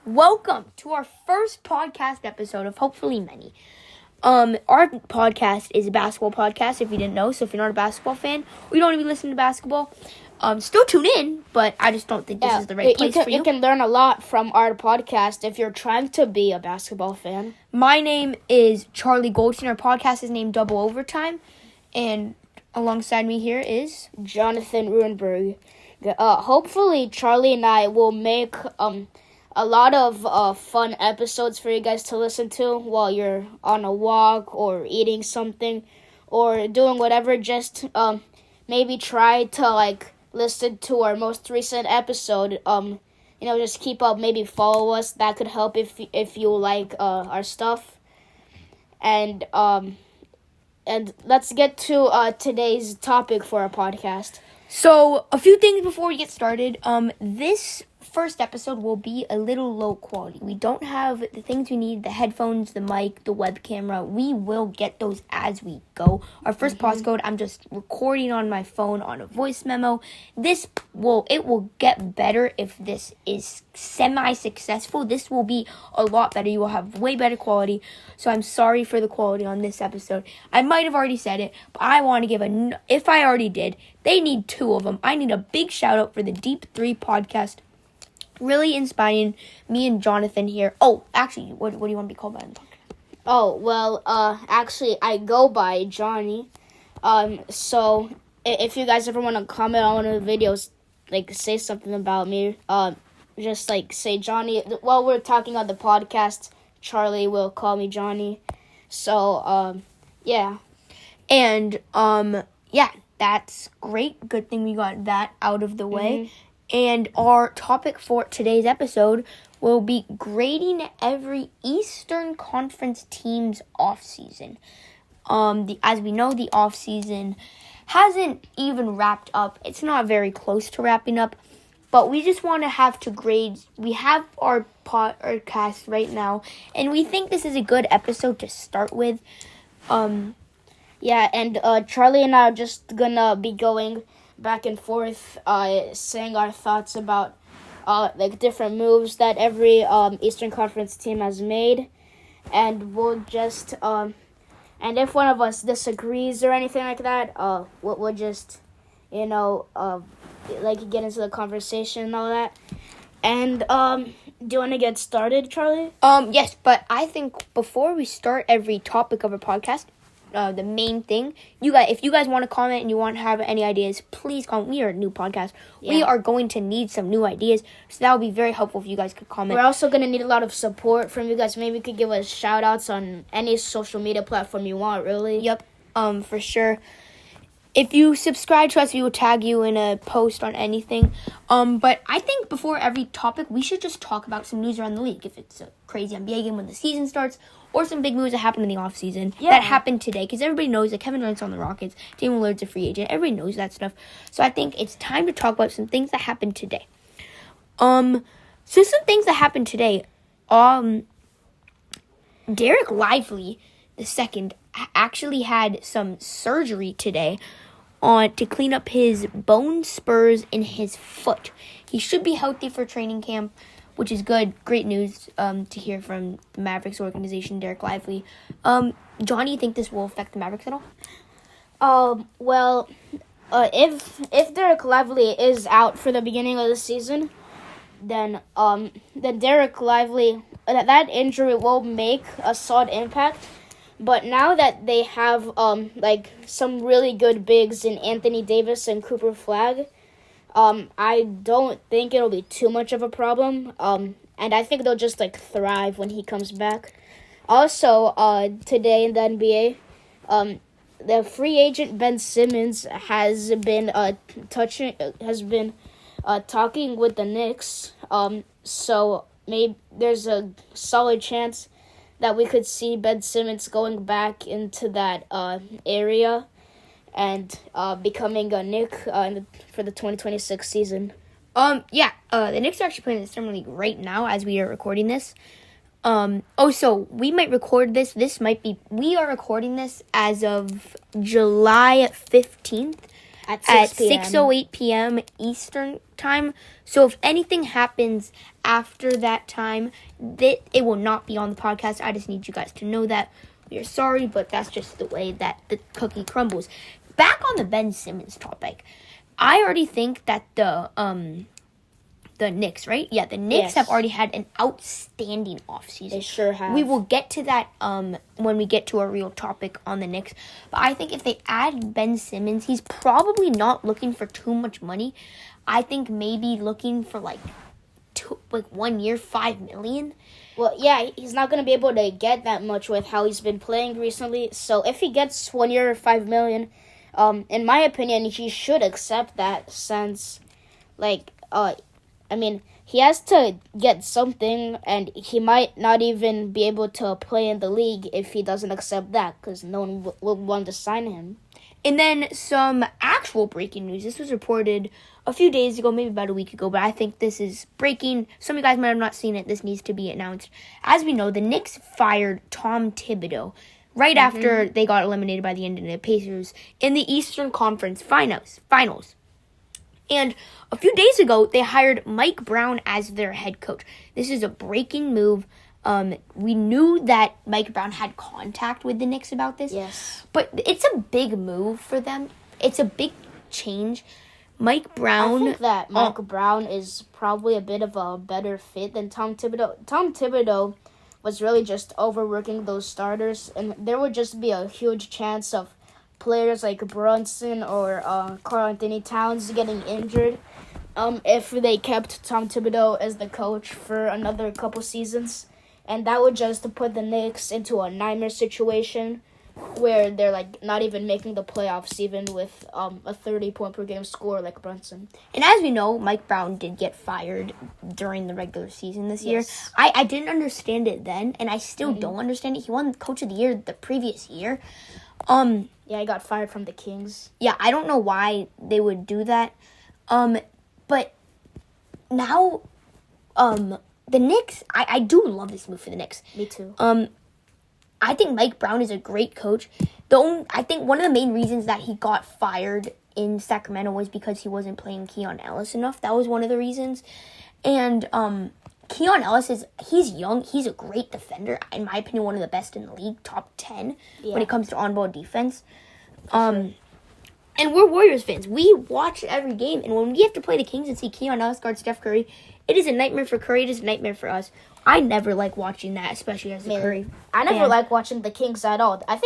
Welcome to our first podcast episode of hopefully many. Our podcast is a basketball podcast, if you didn't know. So if you're not a basketball fan, or you don't even listen to basketball, still tune in, but I just don't think this is the right place for you. You can learn a lot from our podcast if you're trying to be a basketball fan. My name is Charlie Goldstein. Our podcast is named Double Overtime, and alongside me here is Jonathan Ruenberg. Hopefully, Charlie and I will make a lot of fun episodes for you guys to listen to while you're on a walk or eating something or doing whatever. Just maybe try to listen to our most recent episode. Just keep up. Maybe follow us. That could help if you like our stuff. And let's get to today's topic for our podcast. So, a few things before we get started. This first episode will be a little low quality. We don't have the things we need, the headphones, the mic, the web camera. We will get those as we go. Our first postcode, I'm just recording on my phone on a voice memo. It will get better if this is semi-successful. This will be a lot better. You will have way better quality. So I'm sorry for the quality on this episode. I might have already said it, but I want to give if I already did, they need 2 of them. I need a big shout out for the Deep 3 podcast. Really inspiring me and Jonathan here. Oh, actually, what do you want to be called by? Oh, well, actually, I go by Johnny. So if you guys ever want to comment on one of the videos, say something about me, just say Johnny. While we're talking on the podcast, Charlie will call me Johnny. So, yeah. And, that's great. Good thing we got that out of the way. And our topic for today's episode will be grading every Eastern Conference team's offseason. As we know, the offseason hasn't even wrapped up. It's not very close to wrapping up. But we just want to have to grade. We have our podcast right now. And we think this is a good episode to start with. Yeah, and Charlie and I are just going to be going back and forth, saying our thoughts about different moves that every Eastern Conference team has made, and we'll just and if one of us disagrees or anything like that, we'll just get into the conversation and all that. And do you want to get started, Charlie? Yes, but I think before we start every topic of our podcast, the main thing, if you guys want to comment and you want to have any ideas, please comment. We are a new podcast. Yeah. We are going to need some new ideas, so that would be very helpful if you guys could comment. We're also going to need a lot of support from you guys. Maybe you could give us shout outs on any social media platform you want, really. Yep, for sure. If you subscribe to us, we will tag you in a post on anything. But I think before every topic, we should just talk about some news around the league. If it's a crazy NBA game when the season starts, or some big moves that happened in the offseason that happened today. Because everybody knows that Kevin Durant's on the Rockets, Damian Lillard's a free agent. Everybody knows that stuff. So I think it's time to talk about some things that happened today. So some things that happened today. Derek Lively II actually had some surgery today to clean up his bone spurs in his foot. He should be healthy for training camp, which is good. Great news to hear from the Mavericks organization, Derek Lively. John, you think this will affect the Mavericks at all? If Derek Lively is out for the beginning of the season, then Derek Lively, that injury will make a solid impact. But now that they have some really good bigs in Anthony Davis and Cooper Flagg, I don't think it'll be too much of a problem. And I think they'll just thrive when he comes back. Also, today in the NBA, the free agent Ben Simmons has been talking with the Knicks. So maybe there's a solid chance that we could see Ben Simmons going back into that area and becoming a Knick for the 2026 season. The Knicks are actually playing in the Summer League right now as we are recording this. So we might record this. We are recording this as of July 15th at 6:08 p.m. Eastern time. So if anything happens after that time, it will not be on the podcast. I just need you guys to know that. We are sorry, but that's just the way that the cookie crumbles. Back on the Ben Simmons topic, I already think that the Knicks, right? Yeah, the Knicks have already had an outstanding offseason. They sure have. We will get to that when we get to a real topic on the Knicks. But I think if they add Ben Simmons, he's probably not looking for too much money. I think maybe looking for like 1 year, $5 million. Well, yeah, he's not going to be able to get that much with how he's been playing recently. So if he gets 1 year, $5 million, in my opinion, he should accept that since, he has to get something, and he might not even be able to play in the league if he doesn't accept that, because no one will want to sign him. And then some actual breaking news. This was reported a few days ago, maybe about a week ago, but I think this is breaking. Some of you guys might have not seen it. This needs to be announced. As we know, the Knicks fired Tom Thibodeau right after they got eliminated by the Indiana Pacers in the Eastern Conference Finals. And a few days ago, they hired Mike Brown as their head coach. This is a breaking move. We knew that Mike Brown had contact with the Knicks about this. Yes. But it's a big move for them. It's a big change. Mike Brown... I think that Mike Brown is probably a bit of a better fit than Tom Thibodeau. Tom Thibodeau was really just overworking those starters, and there would just be a huge chance of players like Brunson or Karl Anthony Towns getting injured if they kept Tom Thibodeau as the coach for another couple seasons. And that would just put the Knicks into a nightmare situation where they're not even making the playoffs even with a 30-point per game score like Brunson. And as we know, Mike Brown did get fired during the regular season this year. I didn't understand it then, and I still don't understand it. He won Coach of the Year the previous year. Yeah, he got fired from the Kings. Yeah, I don't know why they would do that. But now, the Knicks, I do love this move for the Knicks. Me too. I think Mike Brown is a great coach. I think one of the main reasons that he got fired in Sacramento was because he wasn't playing Keon Ellis enough. That was one of the reasons. And Keon Ellis he's young. He's a great defender. In my opinion, one of the best in the league, top 10 when it comes to on-ball defense. And we're Warriors fans. We watch every game. And when we have to play the Kings and see Keon Ellis guard Steph Curry, it is a nightmare for Curry. It is a nightmare for us. I never like watching that, especially as a Curry. I never like watching the Kings at all. I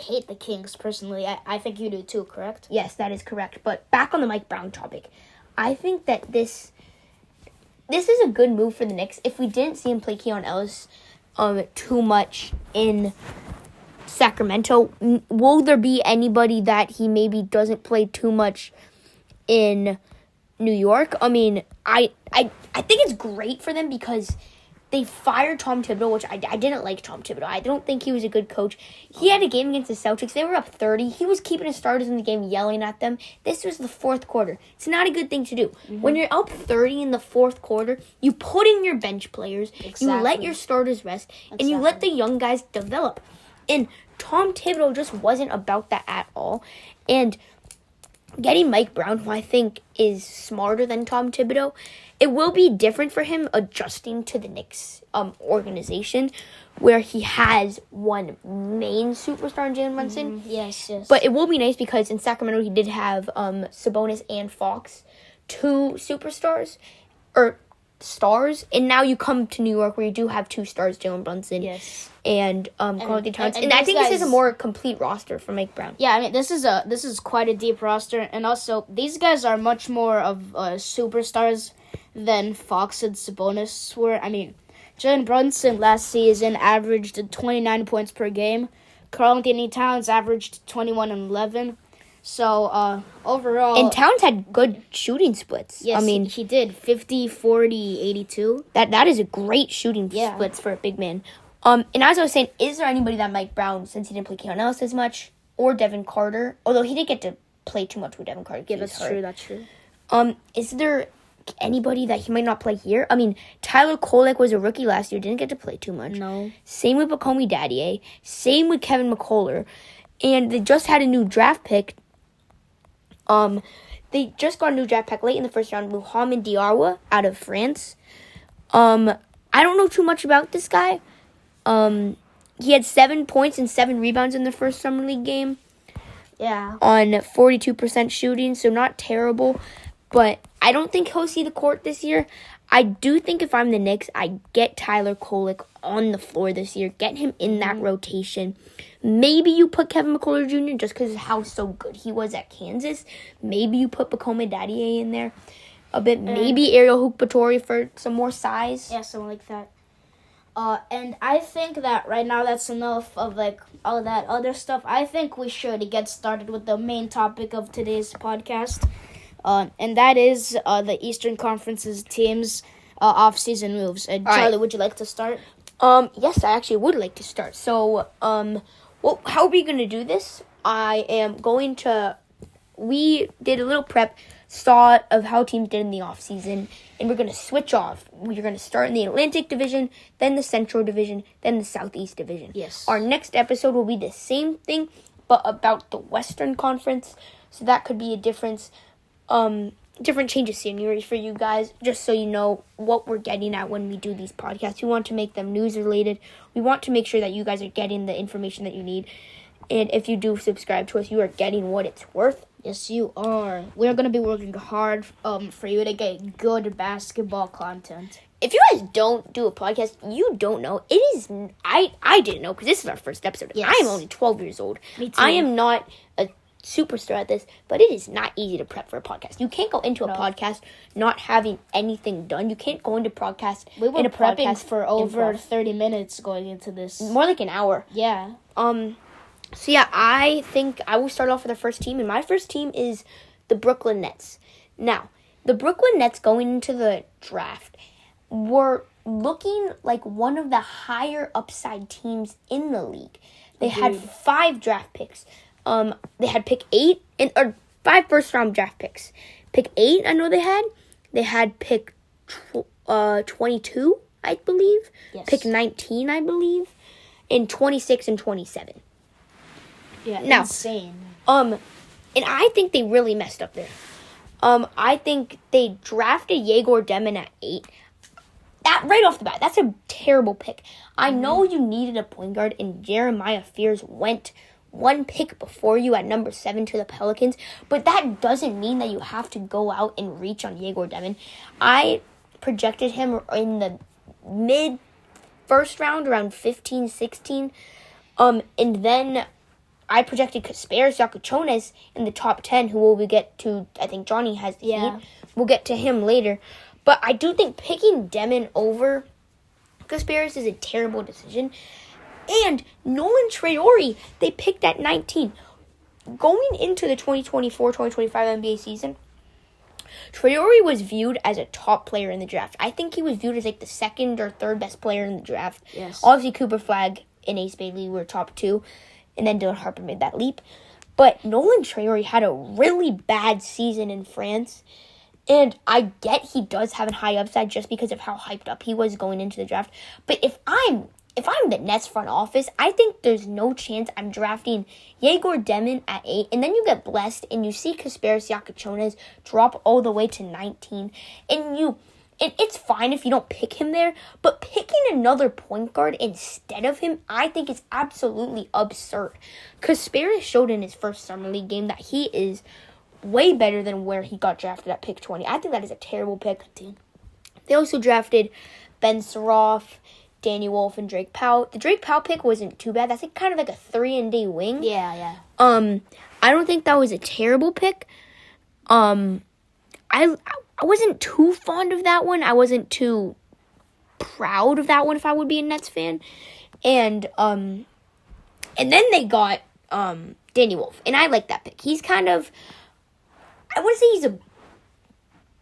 hate the Kings personally. I think you do too, correct? Yes, that is correct. But back on the Mike Brown topic, I think that this is a good move for the Knicks. If we didn't see him play Keon Ellis too much in Sacramento, will there be anybody that he maybe doesn't play too much in New York? I mean, I think it's great for them because they fired Tom Thibodeau, which I didn't like Tom Thibodeau. I don't think he was a good coach. He had a game against the Celtics. They were up 30. He was keeping his starters in the game, yelling at them. This was the fourth quarter. It's not a good thing to do. When you're up 30 in the fourth quarter, you put in your bench players, you let your starters rest, and you let the young guys develop. And Tom Thibodeau just wasn't about that at all. And getting Mike Brown, who I think is smarter than Tom Thibodeau, it will be different for him adjusting to the Knicks organization, where he has one main superstar in Jalen Brunson. Yes. But it will be nice because in Sacramento he did have Sabonis and Fox, two superstars, or stars, and now you come to New York where you do have two stars, Jalen Brunson and Karl Anthony Towns. And I think this is a more complete roster for Mike Brown. Yeah, I mean this is quite a deep roster, and also these guys are much more of superstars than Fox and Sabonis were. I mean, Jalen Brunson last season averaged 29 points per game. Karl Anthony Towns averaged 21 and 11. So, overall... And Towns had good shooting splits. Yes, I mean, he did. 50, 40, 82. That is a great shooting splits for a big man. And as I was saying, is there anybody that Mike Brown, since he didn't play Keon Ellis as much, or Devin Carter, although he didn't get to play too much with Devin Carter. Yeah, that's true. Is there anybody that he might not play here? I mean, Tyler Kolek was a rookie last year, didn't get to play too much. No. Same with Bakomi Daddier. Same with Kevin McCullough. And they just had a new draft pick. they just got a new draft pick late in the first round, Mohamed Diarra out of France. I don't know too much about this guy. He had 7 points and 7 rebounds in the first Summer League game. Yeah. On 42% shooting, so not terrible. But I don't think he'll see the court this year. I do think if I'm the Knicks, I get Tyler Kolek on the floor this year. Get him in that rotation. Maybe you put Kevin McCullough Jr. just because of how so good he was at Kansas. Maybe you put Bakome Daddier in there a bit. Maybe Ariel Hukbatori for some more size. Yeah, something like that. And I think that right now that's enough of like all that other stuff. I think we should get started with the main topic of today's podcast. And that is the Eastern Conference's teams' off-season moves. Charlie, right. would you like to start? Yes, I actually would like to start. So, well, how are we going to do this? We did a little prep thought of how teams did in the offseason, and we're going to switch off. We're going to start in the Atlantic Division, then the Central Division, then the Southeast Division. Yes. Our next episode will be the same thing, but about the Western Conference. So that could be a different change of scenery for you guys, just so you know what we're getting at when we do these podcasts. We want to make them news related. We want to make sure that you guys are getting the information that you need. And if you do subscribe to us, you are getting what it's worth. Yes, you are. We're going to be working hard for you to get good basketball content. If you guys don't do a podcast, you don't know. It is, I didn't know because this is our first episode. Yes. I am only 12 years old. Me too. I am not a superstar at this, but it is not easy to prep for a podcast. You can't go into a podcast not having anything done. You can't go into podcast. We were in a prepping podcast for over 30 minutes going into this. more like an hour. Yeah. So yeah, I think I will start off with our first team, and my first team is the Brooklyn Nets. Now, the Brooklyn Nets going into the draft were looking like one of the higher upside teams in the league. They had 5 draft picks. They had pick 8 or 5 first round draft picks. Pick 8, I know they had. They had pick 22, I believe. Yes. Pick 19, I believe, and 26 and 27. Yeah, now, insane. And I think they really messed up there. I think they drafted Yegor Demon at 8. That right off the bat, that's a terrible pick. I know you needed a point guard, and Jeremiah Fears went 1 pick before you at number 7 to the Pelicans, but that doesn't mean that you have to go out and reach on Yegor Demon. I projected him in the mid first round, around 15, 16, and then I projected Kasparis Yakachones in the top 10, who we get to. I think Johnny has the Heat. We'll get to him later. But I do think picking Demon over Kasparis is a terrible decision. And Nolan Traore, they picked at 19. Going into the 2024-2025 NBA season, Traore was viewed as a top player in the draft. I think he was viewed as like the second or third best player in the draft. Yes. Obviously, Cooper Flagg and Ace Bailey were top 2. And then Dylan Harper made that leap. But Nolan Traore had a really bad season in France. And I get he does have a high upside just because of how hyped up he was going into the draft. But if I'm the Nets front office, I think there's no chance I'm drafting Yegor Demon at 8. And then you get blessed and you see Kasparis Yakachones drop all the way to 19. And it's fine if you don't pick him there, but picking another point guard instead of him, I think is absolutely absurd. Kasparis showed in his first Summer League game that he is way better than where he got drafted at pick 20. I think that is a terrible pick. They also drafted Ben Saroff, Danny Wolf, and Drake Powell. The Drake Powell pick wasn't too bad. That's like kind of like a 3-and-D wing. Yeah. I don't think that was a terrible pick. I wasn't too fond of that one. I wasn't too proud of that one if I would be a Nets fan. And then they got Danny Wolf, and I like that pick. He's kind of, I would say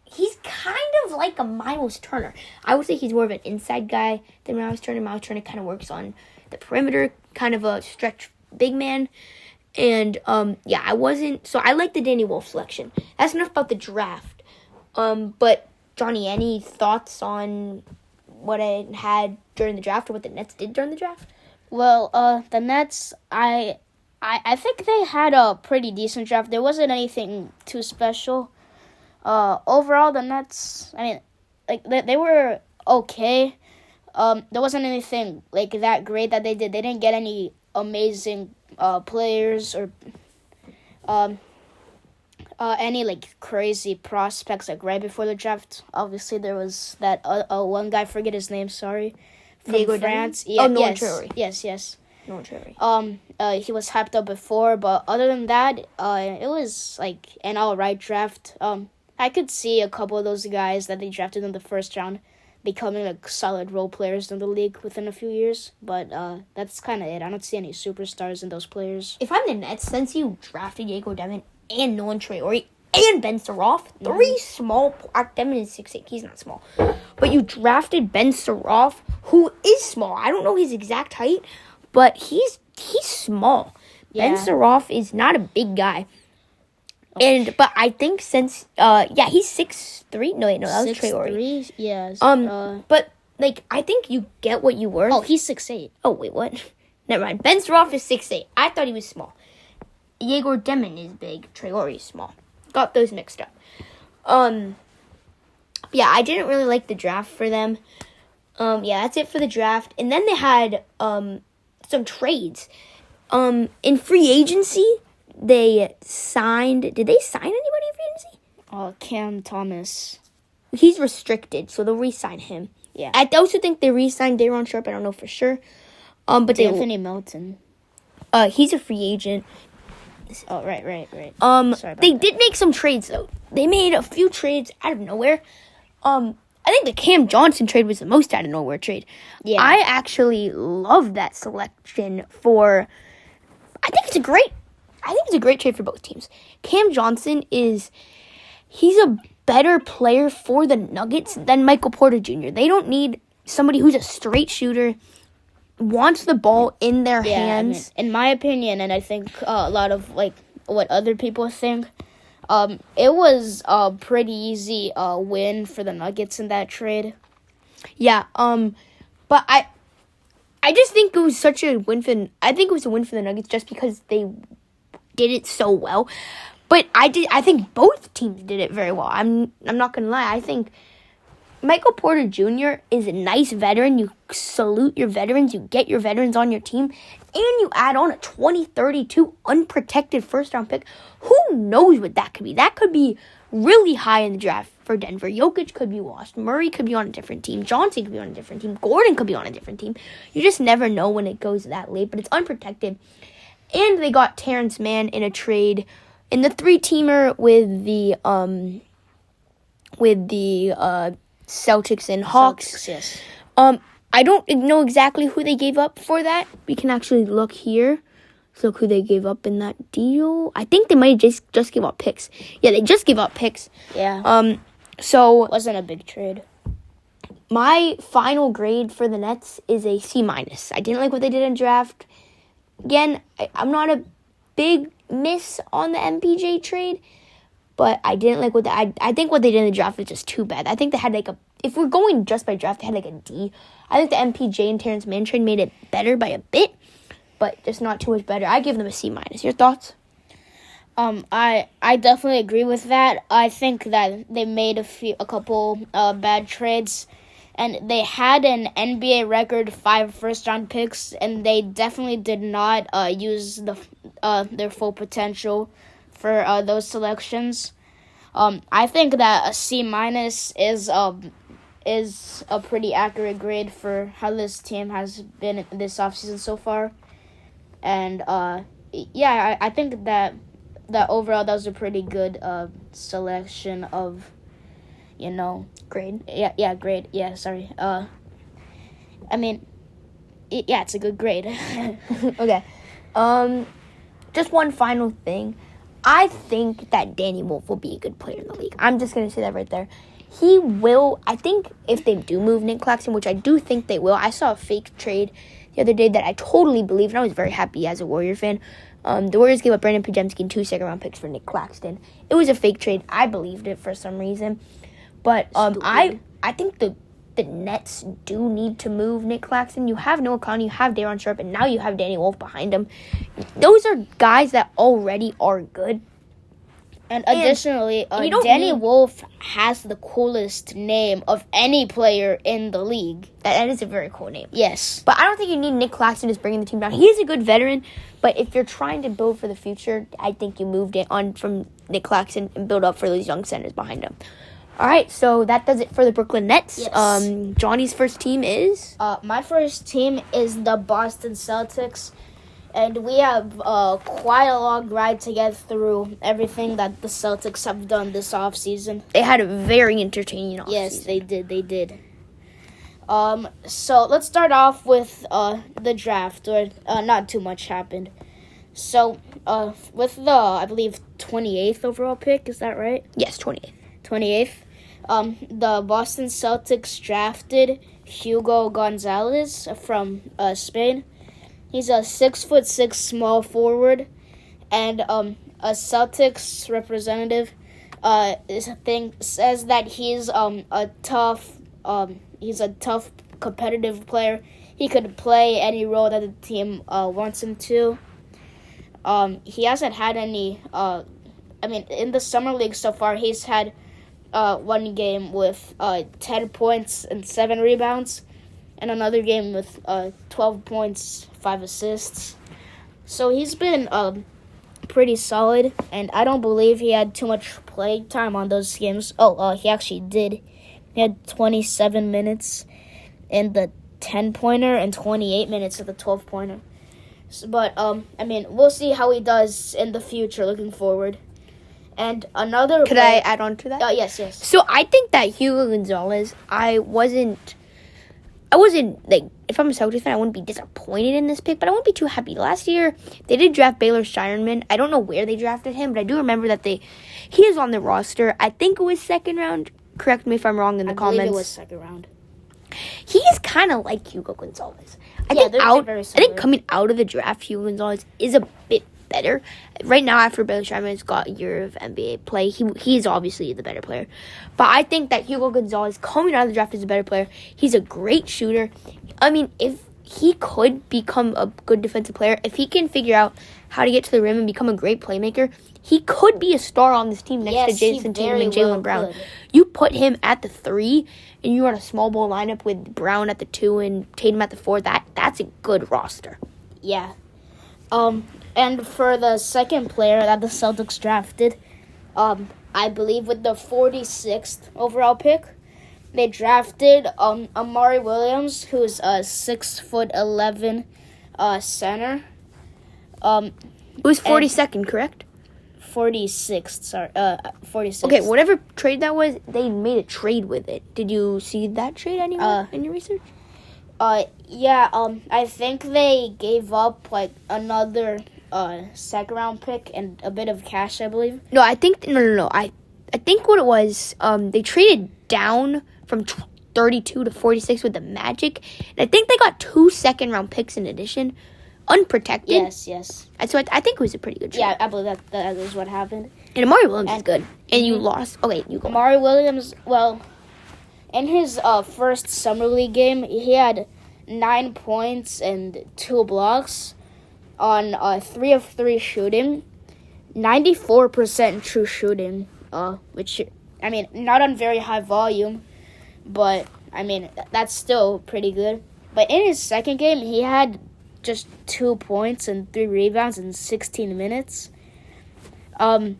he's kind of like a Miles Turner. I would say he's more of an inside guy than Miles Turner. Miles Turner kind of works on the perimeter, kind of a stretch big man. And I like the Danny Wolf selection. That's enough about the draft. But Johnny, any thoughts on what I had during the draft or what the Nets did during the draft? Well, the Nets, I think they had a pretty decent draft. There wasn't anything too special. Overall, the Nets, I mean, like, they were okay. There wasn't anything, like, that great that they did. They didn't get any amazing players or any, like, crazy prospects, like, right before the draft. Obviously, there was that one guy, forget his name, sorry, from Diego France. Demme? Oh, Noah yes, Traore. yes. Noah Traore. He was hyped up before, but other than that, it was, like, an alright draft. I could see a couple of those guys that they drafted in the first round becoming, like, solid role players in the league within a few years, but that's kind of it. I don't see any superstars in those players. If I'm the Nets, since you drafted Diego Demme and Noah Traore and Ben Saroff, three small. Demme is 6'8". He's not small, but you drafted Ben Saroff, who is small. I don't know his exact height, but he's small. Yeah. Ben Saroff is not a big guy. But I think since he's 6'3". No, that was Traore. 6'3", yes. But like I think you get what you worth. Oh, he's 6'8". Oh wait, what? Never mind. Ben Saroff is 6'8". I thought he was small. Diego Demme is big. Traore is small. Got those mixed up. Yeah, I didn't really like the draft for them. That's it for the draft. And then they had some trades. In free agency, they signed. Did they sign anybody in free agency? Cam Thomas. He's restricted, so they'll re-sign him. Yeah. I also think they re-signed Daron Sharp. I don't know for sure. But Anthony Melton. He's a free agent. Oh, right. Sorry about They that. did make some trades though. They made a few trades out of nowhere. I think the Cam Johnson trade was the most out of nowhere trade. Yeah. I actually love that selection for. I think it's a great trade for both teams. Cam Johnson he's a better player for the Nuggets than Michael Porter Jr. They don't need somebody who's a straight shooter, wants the ball in their hands. I mean, in my opinion, and I think a lot of like what other people think, it was a pretty easy win for the Nuggets in that trade. Yeah. But I just think it was such a win for. I think it was a win for the Nuggets just because they did it so well. But I think both teams did it very well. I'm not gonna lie. I think Michael Porter Jr. is a nice veteran. You salute your veterans. You get your veterans on your team. And you add on a 2032 unprotected first-round pick. Who knows what that could be? That could be really high in the draft for Denver. Jokic could be washed. Murray could be on a different team. Johnson could be on a different team. Gordon could be on a different team. You just never know when it goes that late. But it's unprotected. And they got Terrence Mann in a trade in the 3-teamer with the Celtics and Hawks. Celtics, yes. I don't know exactly who they gave up for that. We can actually look here. Let's look who they gave up in that deal. I think they might just give up picks. Yeah, they just give up picks. Yeah. So It wasn't a big trade. my final grade for the Nets is a C-. I didn't like what they did in draft. Again, I'm not a big miss on the MPJ trade, but I didn't like what I think what they did in the draft was just too bad. I think they had if we're going just by draft, they had a D. I think the MPJ and Terrence Mann trade made it better by a bit, but just not too much better. I give them a C-. Your thoughts? I definitely agree with that. I think that they made a couple bad trades, and they had an NBA record 5 first-round picks, and they definitely did not use their full potential for those selections. I think that a C- is a pretty accurate grade for how this team has been this offseason so far, and I think that overall that was a pretty good selection of, Grade. Yeah, grade. Yeah, sorry. I mean, it's a good grade. Okay. Just one final thing. I think that Danny Wolf will be a good player in the league. I'm just going to say that right there. He will, I think if they do move Nick Claxton, which I do think they will. I saw a fake trade the other day that I totally believed, and I was very happy as a Warrior fan. The Warriors gave up Brandon Podziemski and 2 second-round picks for Nick Claxton. It was a fake trade. I believed it for some reason. But I think the Nets do need to move Nick Claxton. You have Noah Conley, you have Daron Sharp, and now you have Danny Wolf behind him. Those are guys that already are good. And additionally, you don't Danny need- Wolf has the coolest name of any player in the league. That is a very cool name. Yes. But I don't think you need Nick Claxton just bringing the team down. He is a good veteran, but if you're trying to build for the future, I think you moved it on from Nick Claxton and build up for those young centers behind him. All right, so that does it for the Brooklyn Nets. Yes. Johnny's first team is? My first team is the Boston Celtics. And we have quite a long ride to get through everything that the Celtics have done this offseason. They had a very entertaining offseason. Yes, they did. So let's start off with the draft, or not too much happened. So with the, I believe, 28th overall pick, is that right? Yes, 28th. 28th. The Boston Celtics drafted Hugo Gonzalez from Spain. He's a 6'6" small forward, and a Celtics representative says that he's a tough competitive player. He could play any role that the team wants him to. He hasn't had any. In the summer league so far, he's had one game with 10 points and 7 rebounds, and another game with 12 points, 5 assists. So he's been pretty solid, and I don't believe he had too much play time on those games. He actually did. He had 27 minutes in the 10-pointer and 28 minutes of the 12-pointer. But, we'll see how he does in the future, looking forward. And another... Could I add on to that? Yes. So I think that Hugo Gonzalez, I wasn't like, if I'm a Celtics fan, I wouldn't be disappointed in this pick, but I wouldn't be too happy. Last year, they did draft Baylor Shireman. I don't know where they drafted him, but I do remember that he is on the roster. I think it was second round. Correct me if I'm wrong in the comments. I believe it was second round. He is kind of like Hugo Gonzalez. I think coming out of the draft, Hugo Gonzalez is a bit better. Right now, after Baylor Shireman's got a year of NBA play, he is obviously the better player. But I think that Hugo Gonzalez, coming out of the draft, is a better player. He's a great shooter. If he could become a good defensive player, if he can figure out how to get to the rim and become a great playmaker, he could be a star on this team next to Jason Tatum and Jaylen Brown. You put him at the 3, and you run a small ball lineup with Brown at the 2 and Tatum at the 4. That's a good roster. Yeah. And for the second player that the Celtics drafted, I believe with the 46th overall pick, they drafted Amari Williams, who's a 6'11" center. It was 42nd, correct? 46th, sorry. 46th. Okay, whatever trade that was, they made a trade with it. Did you see that trade anywhere in your research? Yeah, I think they gave up, like, another second round pick and a bit of cash, I believe. No, I think, no. I think what it was, they traded down from 32 to 46 with the Magic, and I think they got 2 second round picks in addition, unprotected. Yes. So I think it was a pretty good trade. Yeah, I believe that is what happened. And Amari Williams is good. And you lost. Okay, you go. Amari Williams, well, in his first summer league game, he had 9 points and 2 blocks on 3 of 3 shooting, 94% true shooting, which, not on very high volume, but, that's still pretty good. But in his second game, he had just 2 points and 3 rebounds in 16 minutes. And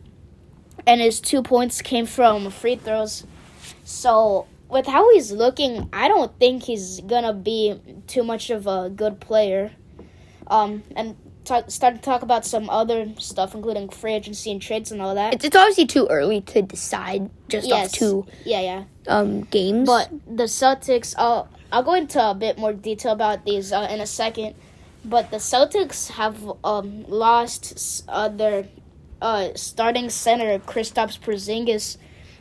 his 2 points came from free throws. So, with how he's looking, I don't think he's gonna be too much of a good player. And start to talk about some other stuff, including free agency and trades and all that. It's obviously too early to decide just off 2 games. But the Celtics, I'll go into a bit more detail about these in a second. But the Celtics have lost their starting center, Kristaps Porzingis,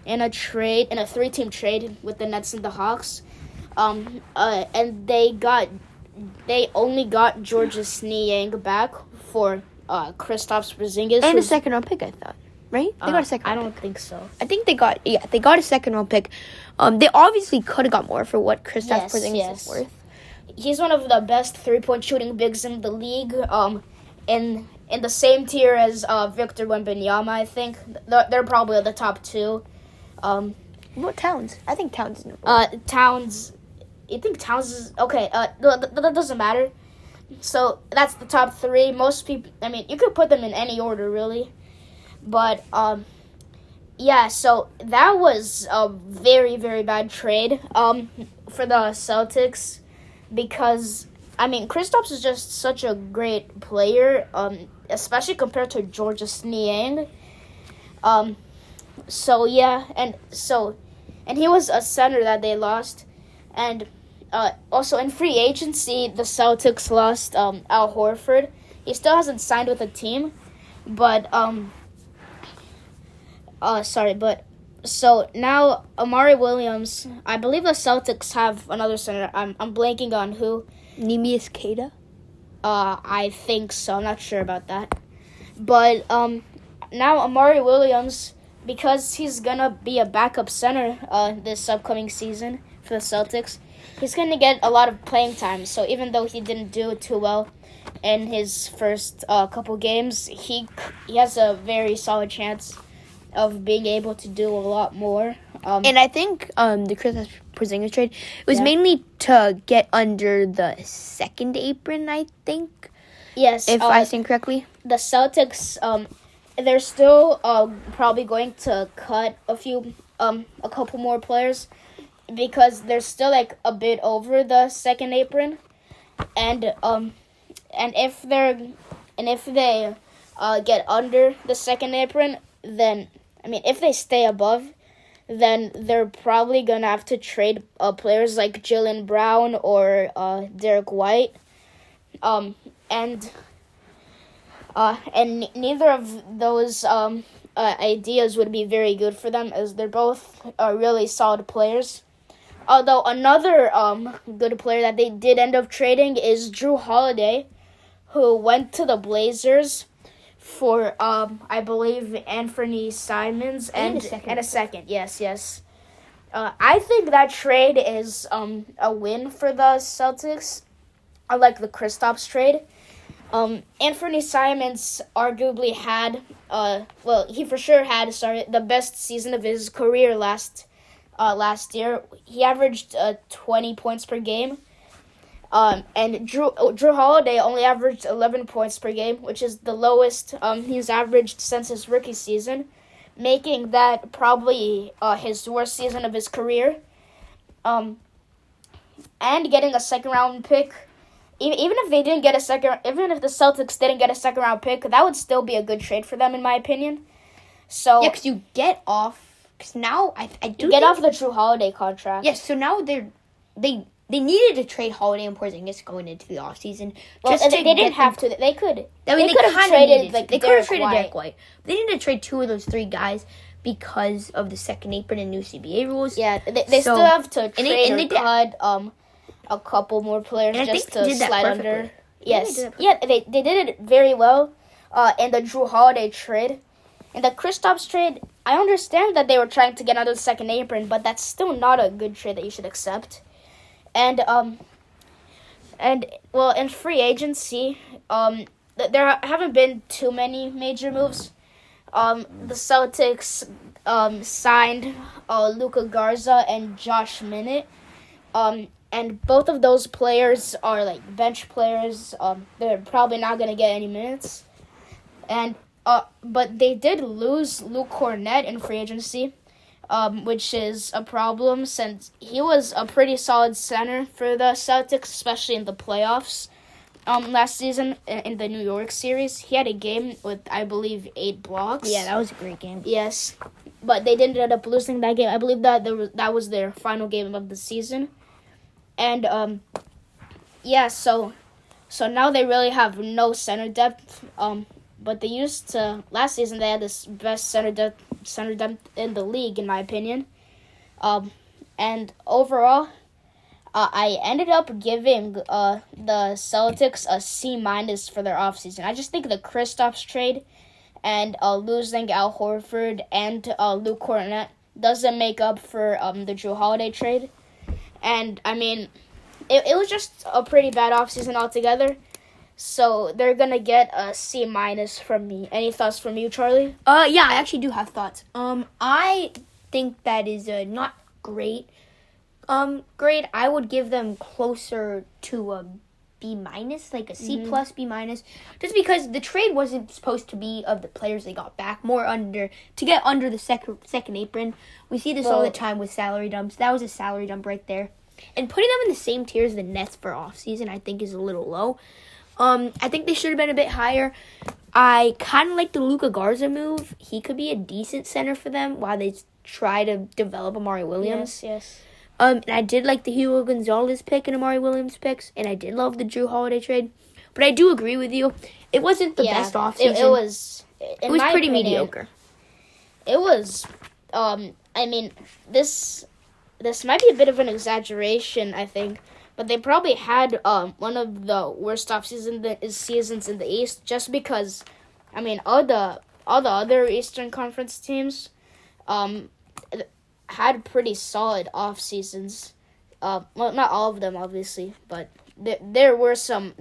in a 3-team trade with the Nets and the Hawks. And they only got Georges Niang back for Kristaps Porzingis. And a second round pick, I thought. Right? They got a second round I pick. don't think so. I think they got a second round pick. They obviously could have got more for what Kristaps Porzingis is worth. He's one of the best 3-point shooting bigs in the league. In in the same tier as Victor Wembanyama. I think they're probably the top two. What Towns? I think Towns is number one. Towns. You think Towns is okay? That doesn't matter. So that's the top three. Most people, I mean, you could put them in any order, really. But yeah. So that was a very, very bad trade for the Celtics because I mean, Kristaps is just such a great player, especially compared to Georges Niang. So yeah, and he was a center that they lost, and also in free agency the Celtics lost Al Horford. He still hasn't signed with a team, but so now Amari Williams. I believe the Celtics have another center. I'm blanking on who. Neemias Queta? I think so. I'm not sure about that, but now Amari Williams, because he's gonna be a backup center this upcoming season for the Celtics, he's gonna get a lot of playing time. So even though he didn't do too well in his first couple games, he has a very solid chance of being able to do a lot more. And I think the Kristaps Porzingis trade was mainly to get under the second apron, I think. Yes. If I think correctly. The Celtics, they're still probably going to cut a couple more players because they're still like a bit over the second apron, and if they get under the second apron, then I mean if they stay above, then they're probably gonna have to trade players like Jaylen Brown or Derek White, and neither of those ideas would be very good for them, as they're both really solid players. Although another good player that they did end up trading is Drew Holiday, who went to the Blazers for I believe Anthony Simons and a second. Yes. I think that trade is a win for the Celtics. I like the Kristaps trade. Anthony Simons arguably had, he for sure had, the best season of his career last year. He averaged 20 points per game. And Drew Holiday only averaged 11 points per game, which is the lowest he's averaged since his rookie season, making that probably his worst season of his career. And getting a second round pick. Even if the Celtics didn't get a second round pick, that would still be a good trade for them, in my opinion. So yeah, because you get off. Because now I do get off the Drew Holiday contract. Yes, so now they needed to trade Holiday and Porzingis going into the offseason. Well, they didn't have to. They could. I mean, they could have traded Derek White. They needed to trade two of those three guys because of the second apron and new CBA rules. Yeah, they still have to trade and cut a couple more players just to slide under. Yes. Yeah, they did it very well in the Drew Holiday trade. In the Kristaps trade, I understand that they were trying to get under the second apron, but that's still not a good trade that you should accept. And in free agency, there haven't been too many major moves. The Celtics signed Luka Garza and Josh Minott. And both of those players are like bench players. They're probably not going to get any minutes. And but they did lose Luke Cornett in free agency, which is a problem since he was a pretty solid center for the Celtics, especially in the playoffs. Last season in the New York series, he had a game with, I believe, 8 blocks. Yeah, that was a great game. Yes, but they did end up losing that game. I believe that was their final game of the season. And so now they really have no center depth. But they used to last season. They had this best center depth in the league, in my opinion. And overall, I ended up giving the Celtics a C- for their offseason. I just think the Kristaps trade and losing Al Horford and Luke Cornett doesn't make up for the Drew Holiday trade. And, I mean, it was just a pretty bad offseason altogether. So they're gonna get a C minus from me. Any thoughts from you, Charlie? Yeah, I actually do have thoughts. I think that is not great. Grade. I would give them closer to a B minus, like a C plus, B minus, just because the trade wasn't supposed to be of the players they got back, more to get under the second apron. We see this all the time with salary dumps. That was a salary dump right there, and putting them in the same tier as the Nets for offseason, I think, is a little low. I think they should have been a bit higher. I kind of like the Luka Garza move. He could be a decent center for them while they try to develop Amari Williams. Yes. And I did like the Hugo Gonzalez pick and Amari Williams picks, and I did love the Drew Holiday trade. But I do agree with you. It wasn't the best offseason. It was pretty mediocre. It was, this might be a bit of an exaggeration, I think. But they probably had one of the worst seasons in the East, just because, all the other Eastern Conference teams had pretty solid off seasons. Well, not all of them, obviously, but there are some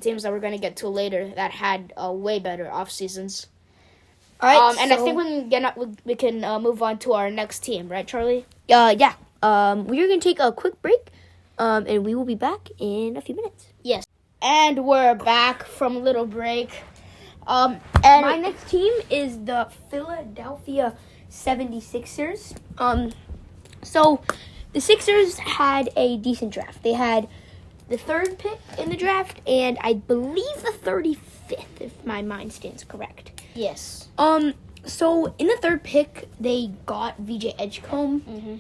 teams that we're gonna get to later that had way better off seasons. All right, and I think we can move on to our next team, right, Charlie? Yeah. We're gonna take a quick break. And we will be back in a few minutes. Yes. And we're back from a little break. And my next team is the Philadelphia 76ers. So the Sixers had a decent draft. They had the 3rd pick in the draft, and I believe the 35th, if my mind stands correct. Yes. So in the 3rd pick, they got VJ Edgecombe. Mm-hmm.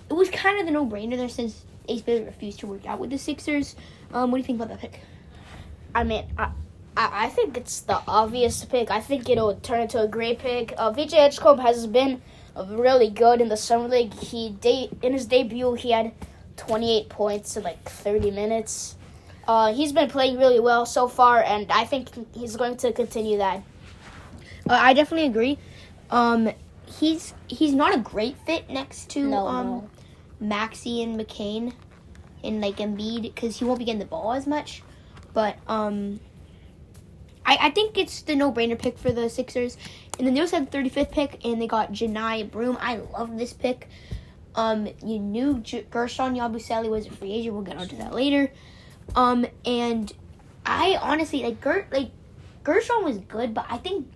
It was kind of the no-brainer there since Ace Bailey refused to work out with the Sixers. What do you think about that pick? I think it's the obvious pick. I think it'll turn into a great pick. VJ Edgecombe has been really good in the summer league. In his debut, he had 28 points in 30 minutes. He's been playing really well so far, and I think he's going to continue that. I definitely agree. He's not a great fit next to Maxey and McCain and Embiid, because he won't be getting the ball as much. But I think it's the no-brainer pick for the Sixers. And then they also had the 35th pick, and they got Janai Broome. I love this pick. You knew Gershon Yabusele was a free agent. We'll get onto that later. And I honestly Gershon was good, but I think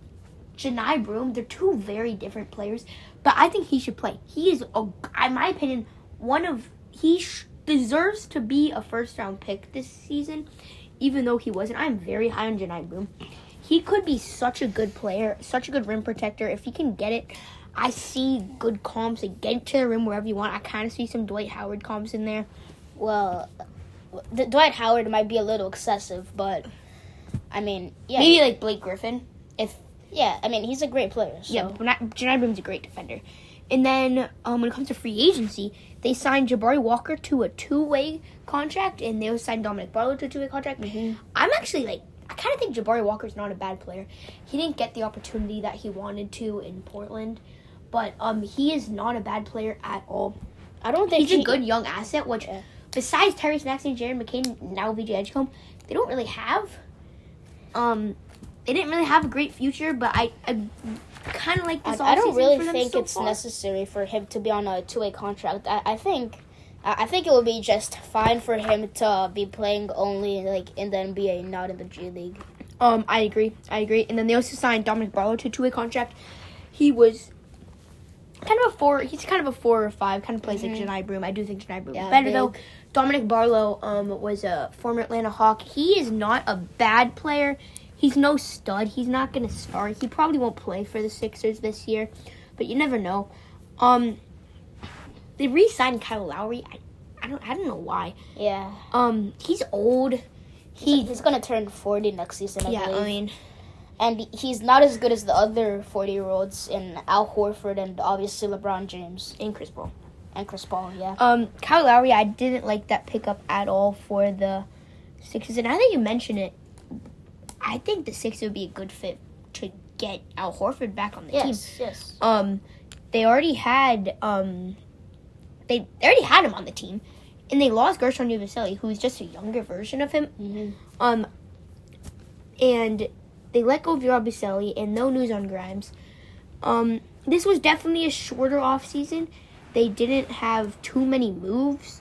Janai Broome, they're two very different players. But I think he should play. He is, in my opinion, deserves to be a first-round pick this season, even though he wasn't. I'm very high on Janai Broome. He could be such a good player, such a good rim protector. If he can get it, I see good comps. Get to the rim wherever you want. I kind of see some Dwight Howard comps in there. Well, the Dwight Howard might be a little excessive, but, yeah. Maybe Blake Griffin. He's a great player. So. Yeah, but Janai Broome's a great defender. And then when it comes to free agency, they signed Jabari Walker to a 2-way contract, and they also signed Dominic Barlow to a 2-way contract. Mm-hmm. I'm actually I kind of think Jabari Walker's not a bad player. He didn't get the opportunity that he wanted to in Portland, but he is not a bad player at all. I don't think he's a good young asset, which besides Tyrese Maxey and Jared McCain, now VJ Edgecombe, they don't really have. They didn't really have a great future, but I kind of like this. I don't really think it's necessary for him to be on a 2-way contract. I think it would be just fine for him to be playing only in the NBA, not in the G League. I agree. And then they also signed Dominic Barlow to a 2-way contract. He was kind of a 4. He's kind of a 4 or 5. Kind of plays like Janai Broome. I do think Janai Broome is better though. Dominic Barlow was a former Atlanta Hawk. He is not a bad player. He's no stud. He's not going to start. He probably won't play for the Sixers this year, but you never know. They re-signed Kyle Lowry. I don't know why. Yeah. He's old. He's going to turn 40 next season, I believe. And he's not as good as the other 40-year-olds in Al Horford and obviously LeBron James. And Chris Paul. Yeah. Kyle Lowry, I didn't like that pickup at all for the Sixers. And now that you mention it, I think the Sixers would be a good fit to get Al Horford back on the team. Yes. They already had him on the team, and they lost Gershon Yabusele, who's just a younger version of him. Mm-hmm. and they let go of Yabusele, and no news on Grimes. This was definitely a shorter offseason. They didn't have too many moves,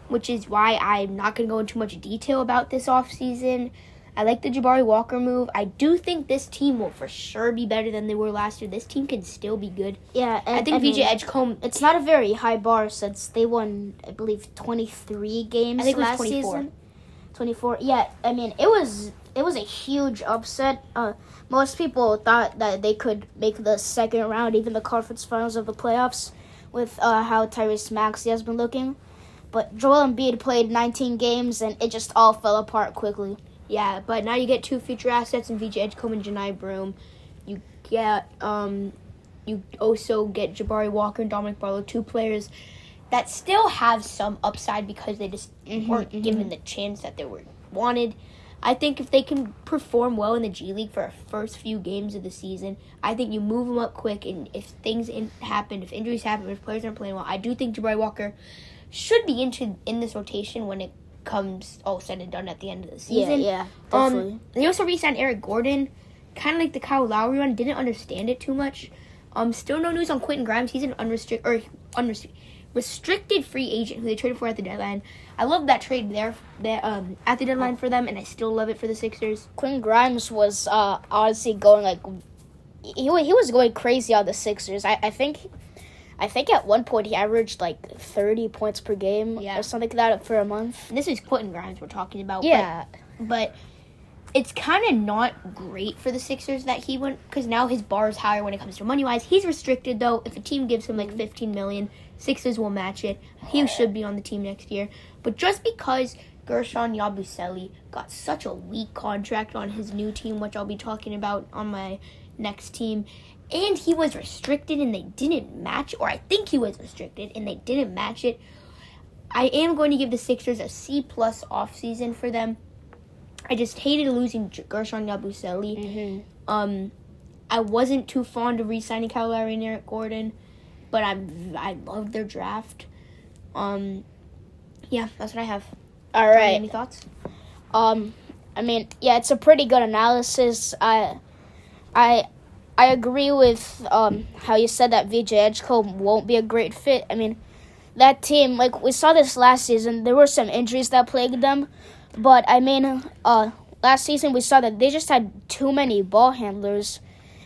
which is why I'm not going to go into much detail about this offseason. I like the Jabari Walker move. I do think this team will for sure be better than they were last year. This team can still be good. Yeah, I think VJ Edgecombe... It's not a very high bar since they won, I believe, 23 games I think it was last 24. season. 24. Yeah, I mean, it was a huge upset. Most people thought that they could make the second round, even the conference finals of the playoffs, with how Tyrese Maxey has been looking. But Joel Embiid played 19 games, and it just all fell apart quickly. Yeah, but now you get two future assets in VJ Edgecombe and Janai Broome. You get, you also get Jabari Walker and Dominic Barlow, two players that still have some upside because they just weren't given the chance that they were wanted. I think if they can perform well in the G League for our first few games of the season, I think you move them up quick, and if things happen, if injuries happen, if players aren't playing well, I do think Jabari Walker should be in this rotation when it comes all said and done at the end of the season. Yeah, definitely. They also re-signed Eric Gordon, kind of like the Kyle Lowry one. Didn't understand it too much. Still no news on Quentin Grimes. He's an restricted free agent who they traded for at the deadline. I love that trade there at the deadline for them, and I still love it for the Sixers. Quentin Grimes was honestly going he was going crazy on the Sixers. I think at one point he averaged 30 points per game or something like that for a month. And this is Quentin Grimes we're talking about. Yeah. But it's kind of not great for the Sixers that he went, because now his bar is higher when it comes to money-wise. He's restricted, though. If a team gives him $15 million, Sixers will match it. He should be on the team next year. But just because Gershon Yabusele got such a weak contract on his new team, which I'll be talking about on my next team, and he was restricted and they didn't match, or I think he was restricted and they didn't match it, I am going to give the Sixers a C+ offseason for them. I just hated losing Gershon Yabusele. I wasn't too fond of re-signing Kyle Lowry and Eric Gordon, but I love their draft. Yeah, that's what I have. All right. Any thoughts? I mean, yeah, it's a pretty good analysis. I agree with how you said that VJ Edgecombe won't be a great fit. I mean, that team, we saw this last season, there were some injuries that plagued them. But, I mean, last season we saw that they just had too many ball handlers.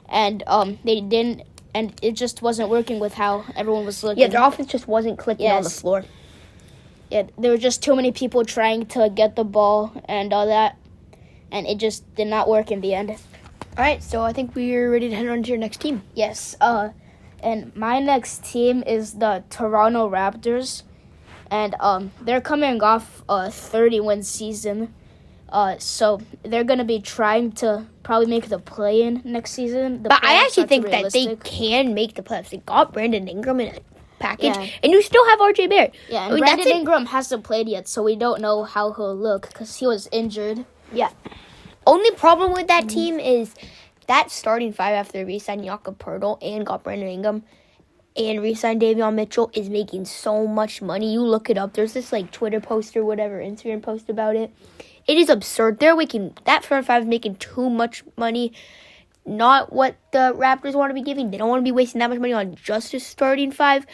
And they didn't, and it just wasn't working with how everyone was looking. Yeah, their offense just wasn't clicking on the floor. Yeah, there were just too many people trying to get the ball and all that. And it just did not work in the end. All right, so I think we're ready to head on to your next team. Yes, and my next team is the Toronto Raptors, and they're coming off a 30-win season, so they're going to be trying to probably make the play-in next season. But I actually think that they can make the playoffs. They got Brandon Ingram in a package, and you still have RJ Barrett. Yeah, and Brandon Ingram hasn't played yet, so we don't know how he'll look because he was injured. Yeah. Only problem with that team is that starting five after they re-signed Jakob Poeltl and got Brandon Ingram and re-signed Davion Mitchell is making so much money. You look it up. There's this Twitter post or whatever, Instagram post about it. It is absurd. That front five is making too much money. Not what the Raptors want to be giving. They don't want to be wasting that much money on just a starting five.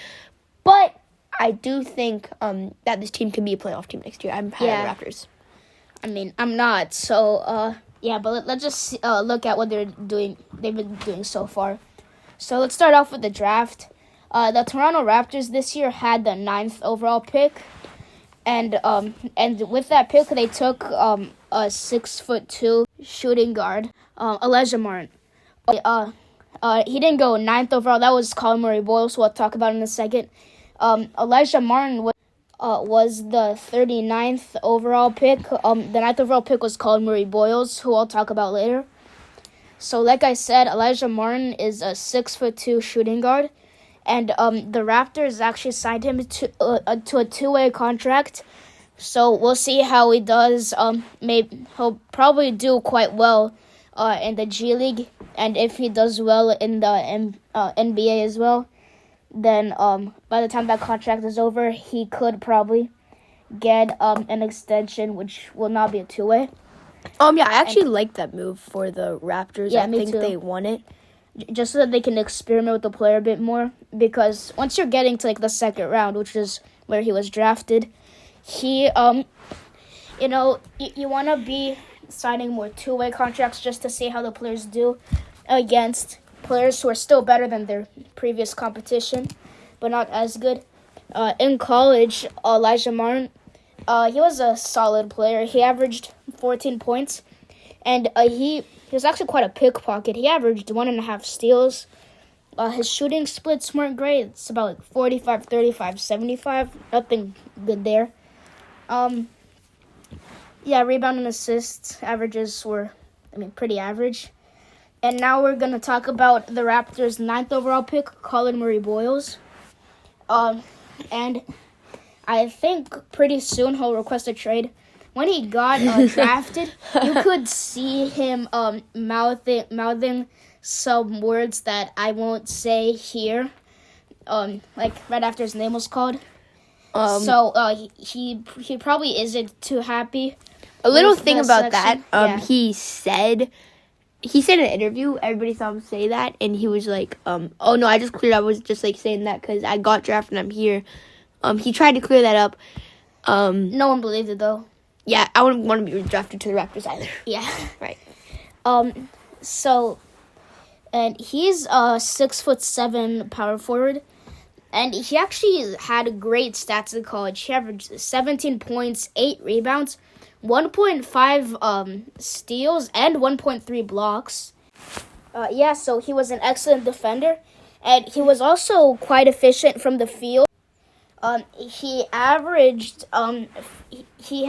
But I do think that this team can be a playoff team next year. I'm high on the Raptors. I mean, I'm not. So, yeah, but let's just look at what they've been doing so far. So let's start off with the draft. The Toronto Raptors this year had the 9th overall pick. And with that pick, they took a 6'2" shooting guard, Elijah Martin. He didn't go 9th overall. That was Colin Murray-Boyles, who I'll talk about in a second. Elijah Martin was the 39th overall pick. The 9th overall pick was Colin Murray-Boyles, who I'll talk about later. So, like I said, Elijah Martin is a 6'2" shooting guard. And the Raptors actually signed him to a 2-way contract. So we'll see how he does. He'll probably do quite well in the G League. And if he does well in the NBA as well, then by the time that contract is over, he could probably get an extension, which will not be a 2-way. Yeah, I actually like that move for the Raptors. Yeah, I me think too. they won it. Just so that they can experiment with the player a bit more. Because once you're getting to like the second round, which is where he was drafted, he you want to be signing more two-way contracts just to see how the players do against players who are still better than their previous competition, but not as good. In college, Elijah Martin, he was a solid player. He averaged 14 points, and he was actually quite a pickpocket. He averaged 1.5 steals. His shooting splits weren't great. It's about like 45, 35, 75. Nothing good there. Rebound and assists averages were, pretty average. And now we're going to talk about the Raptors' 9th overall pick, Colin Murray-Boyles. And I think pretty soon he'll request a trade. When he got drafted, you could see him mouthing some words that I won't say here, like right after his name was called. He probably isn't too happy. A little thing about that, he said in an interview, everybody saw him say that, and he was like, oh no, I just cleared. I was just like saying that because I got drafted and I'm here. He tried to clear that up. No one believed it though. Yeah, I wouldn't want to be drafted to the Raptors either. Yeah. Right. And he's a 6'7" power forward, and he actually had great stats in college. He averaged 17 points, 8 rebounds, 1.5 steals, and 1.3 blocks. So he was an excellent defender, and he was also quite efficient from the field. He averaged he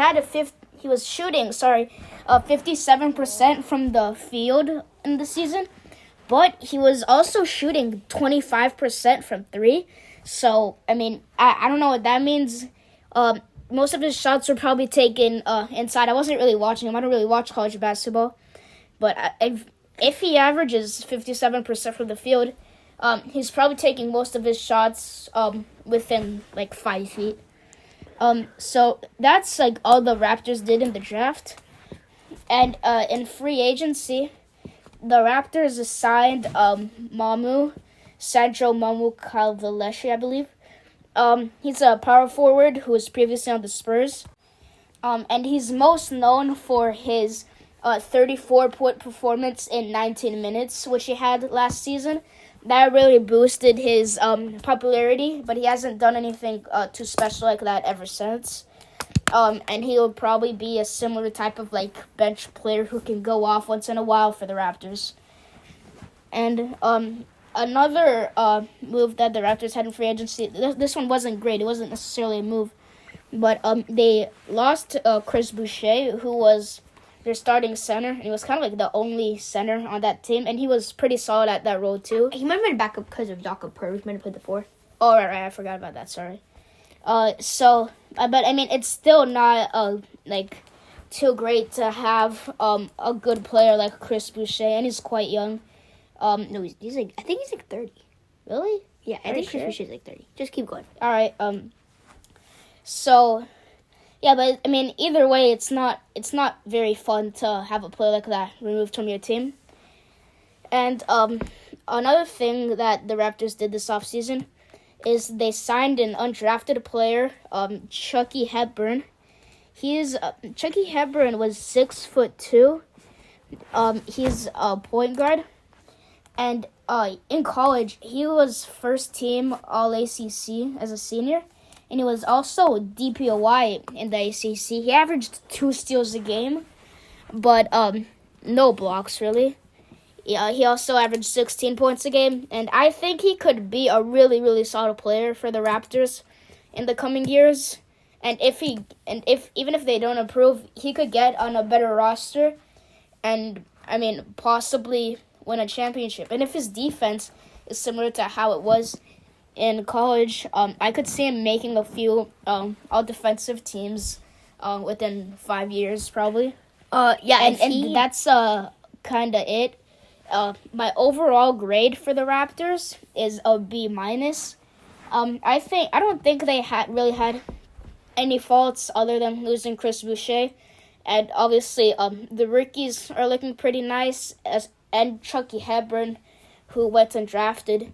was shooting 57% from the field in the season, but he was also shooting 25% from 3. So I don't know what that means. Most of his shots were probably taken inside. I wasn't really watching him. I don't really watch college basketball, but if he averages 57% from the field, he's probably taking most of his shots within like 5 feet. So that's like all the Raptors did in the draft. And in free agency, the Raptors assigned Sandro Mamu-Calveleshi, I believe. He's a power forward who was previously on the Spurs. And he's most known for his 34-point performance in 19 minutes, which he had last season. That really boosted his popularity, but he hasn't done anything too special like that ever since. And he'll probably be a similar type of like bench player who can go off once in a while for the Raptors. And another move that the Raptors had in free agency, this one wasn't great. It wasn't necessarily a move, but they lost Chris Boucher, who was their starting center, and he was kind of like the only center on that team, and he was pretty solid at that role too. He might have been a backup because of Doc Purvis. Might have played the 4. Oh, right, I forgot about that. Sorry. But it's still not like too great to have a good player like Chris Boucher, and he's quite young. No, he's like, I think he's like 30. Really? Yeah, I think Chris Boucher's like 30. Just keep going. All right. So. Yeah, but either way, it's not very fun to have a player like that removed from your team. And another thing that the Raptors did this offseason is they signed an undrafted player, Chucky Hepburn. Chucky Hepburn was 6'2". He's a point guard, and in college he was first team All ACC as a senior. And he was also DPOY in the ACC. He averaged 2 steals a game, but no blocks, really. Yeah, he also averaged 16 points a game. And I think he could be a really, really solid player for the Raptors in the coming years. And even if they don't improve, he could get on a better roster and, possibly win a championship. And if his defense is similar to how it was in college, I could see him making a few all-defensive teams within 5 years, probably. And that's kind of it. My overall grade for the Raptors is a B-. I don't think they really had any faults other than losing Chris Boucher And obviously, the rookies are looking pretty nice. And Chucky Hepburn, who went undrafted,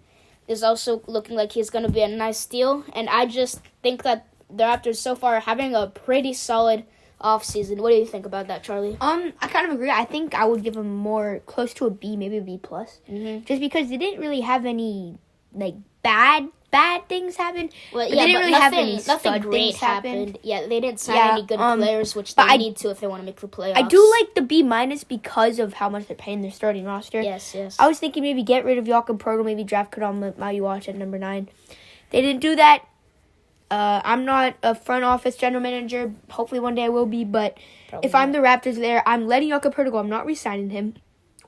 is also looking like he's going to be a nice steal. And I just think that the Raptors so far are having a pretty solid offseason. What do you think about that, Charlie? I kind of agree. I think I would give them more close to a B, maybe a B plus, just because they didn't really have any like bad things happen. Well, but they didn't really have any nothing stud great things happen. Yeah, they didn't sign any good players, which they need to if they want to make the playoffs. I do like the B minus because of how much they're paying their starting roster. Yes. I was thinking maybe get rid of Jakob Poeltl, maybe draft Kadam Mayuach at number 9. They didn't do that. I'm not a front office general manager. Hopefully one day I will be, but if I'm the Raptors there, I'm letting Jakob Poeltl go. I'm not re-signing him,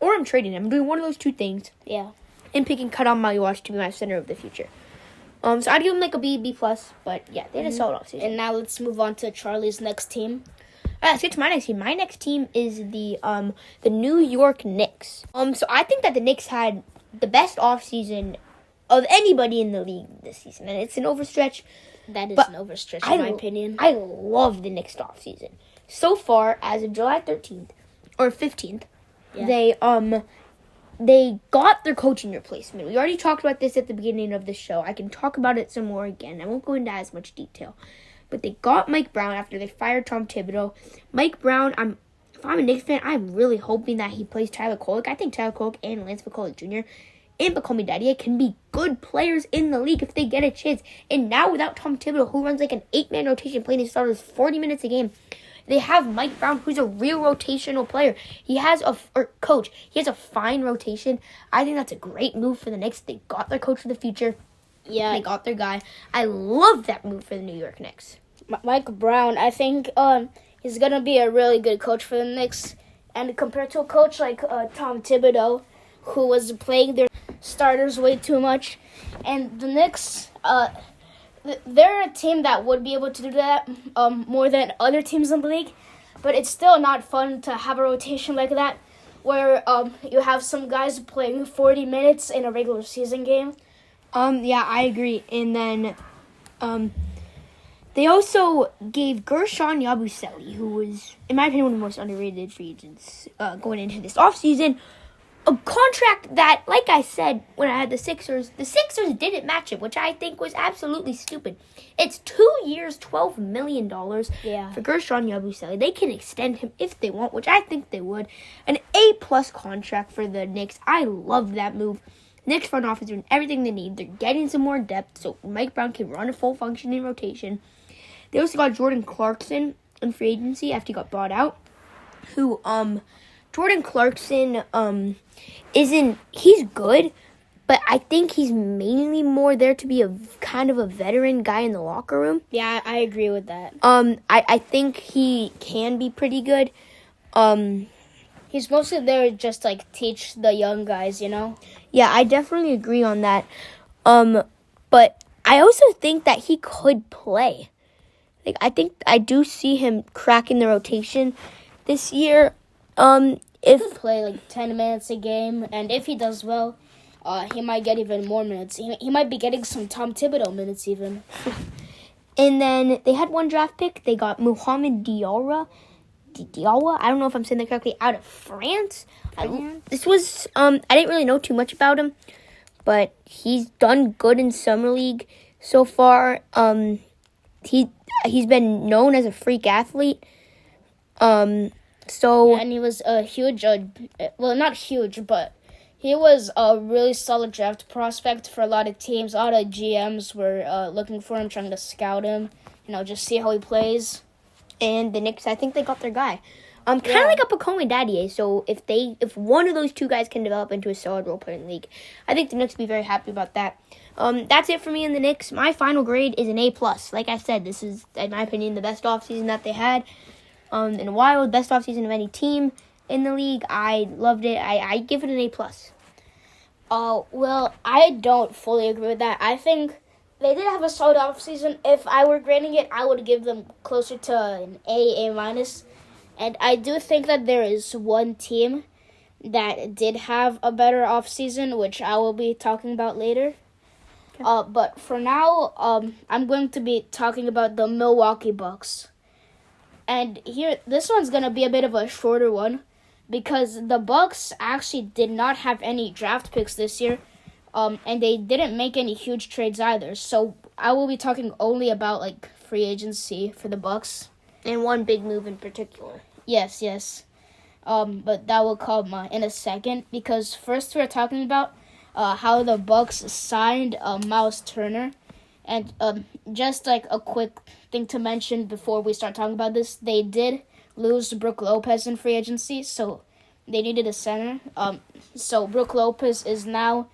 or I'm trading him. I'm doing one of those two things. Yeah. And picking Kadam Mayuach to be my center of the future. So I'd give them like a B plus, but yeah, they had a solid offseason. And now let's move on to Charlie's next team. Let's get to my next team. My next team is the New York Knicks. So I think that the Knicks had the best offseason of anybody in the league this season, and it's an overstretch. That is an overstretch, in my opinion. I love the Knicks offseason. So far, as of July 13th or 15th, they got their coaching replacement. We already talked about this at the beginning of the show. I can talk about it some more again. I won't go into as much detail. But they got Mike Brown after they fired Tom Thibodeau. Mike Brown, if I'm a Knicks fan, I'm really hoping that he plays Tyler Kolek. I think Tyler Kolek and Lance McCullough Jr. and Bakomi Daddier can be good players in the league if they get a chance. And now without Tom Thibodeau, who runs like an 8-man rotation, playing his starters 40 minutes a game, they have Mike Brown, who's a real rotational player. He has a fine rotation. I think that's a great move for the Knicks. They got their coach for the future. Yeah. They got their guy. I love that move for the New York Knicks. Mike Brown, I think he's going to be a really good coach for the Knicks. And compared to a coach like Tom Thibodeau, who was playing their starters way too much. And the Knicks, they're a team that would be able to do that more than other teams in the league. But it's still not fun to have a rotation like that where you have some guys playing 40 minutes in a regular season game. Yeah, I agree. And then they also gave Gershon Yabusele, who was, in my opinion, one of the most underrated free agents going into this offseason, a contract that, like I said when I had the Sixers didn't match it, which I think was absolutely stupid. It's 2 years, $12 million for Gershon Yabusele. They can extend him if they want, which I think they would. An A-plus contract for the Knicks. I love that move. Knicks front office doing everything they need. They're getting some more depth so Mike Brown can run a full functioning rotation. They also got Jordan Clarkson in free agency after he got bought out. Who, Jordan Clarkson, he's good, but I think he's mainly more there to be a kind of a veteran guy in the locker room. Yeah, I agree with that. I think he can be pretty good. He's mostly there just like teach the young guys, you know? Yeah, I definitely agree on that. But I also think that he could play. Like, I think I do see him cracking the rotation this year. He could play like 10 minutes a game, and if he does well, he might get even more minutes. He might be getting some Tom Thibodeau minutes even. And then they had one draft pick. They got Mohamed Diawara. I don't know if I'm saying that correctly. Out of France. I didn't really know too much about him, but he's done good in summer league so far. He's been known as a freak athlete. And he was a huge, not huge, but he was a really solid draft prospect for a lot of teams. A lot of GMs were looking for him, trying to scout him, just see how he plays. And the Knicks, I think they got their guy. Kind of like a Bakomi Daddier. So if one of those two guys can develop into a solid role player in the league, I think the Knicks will be very happy about that. That's it for me in the Knicks. My final grade is an A+. Like I said, this is, in my opinion, the best offseason that they had in a while. The best offseason of any team in the league. I loved it. I give it an A+. Well, I don't fully agree with that. I think they did have a solid offseason. If I were grading it, I would give them closer to an A-. And I do think that there is one team that did have a better offseason, which I will be talking about later. Okay. But for now, I'm going to be talking about the Milwaukee Bucks. And here, this one's gonna be a bit of a shorter one, because the Bucks actually did not have any draft picks this year, and they didn't make any huge trades either. So I will be talking only about like free agency for the Bucks. And one big move in particular. Yes. But that will come in a second, because first we're talking about how the Bucks signed Miles Turner, and just like a quick thing to mention before we start talking about this, they did lose Brook Lopez in free agency, so they needed a center. So Brook Lopez is now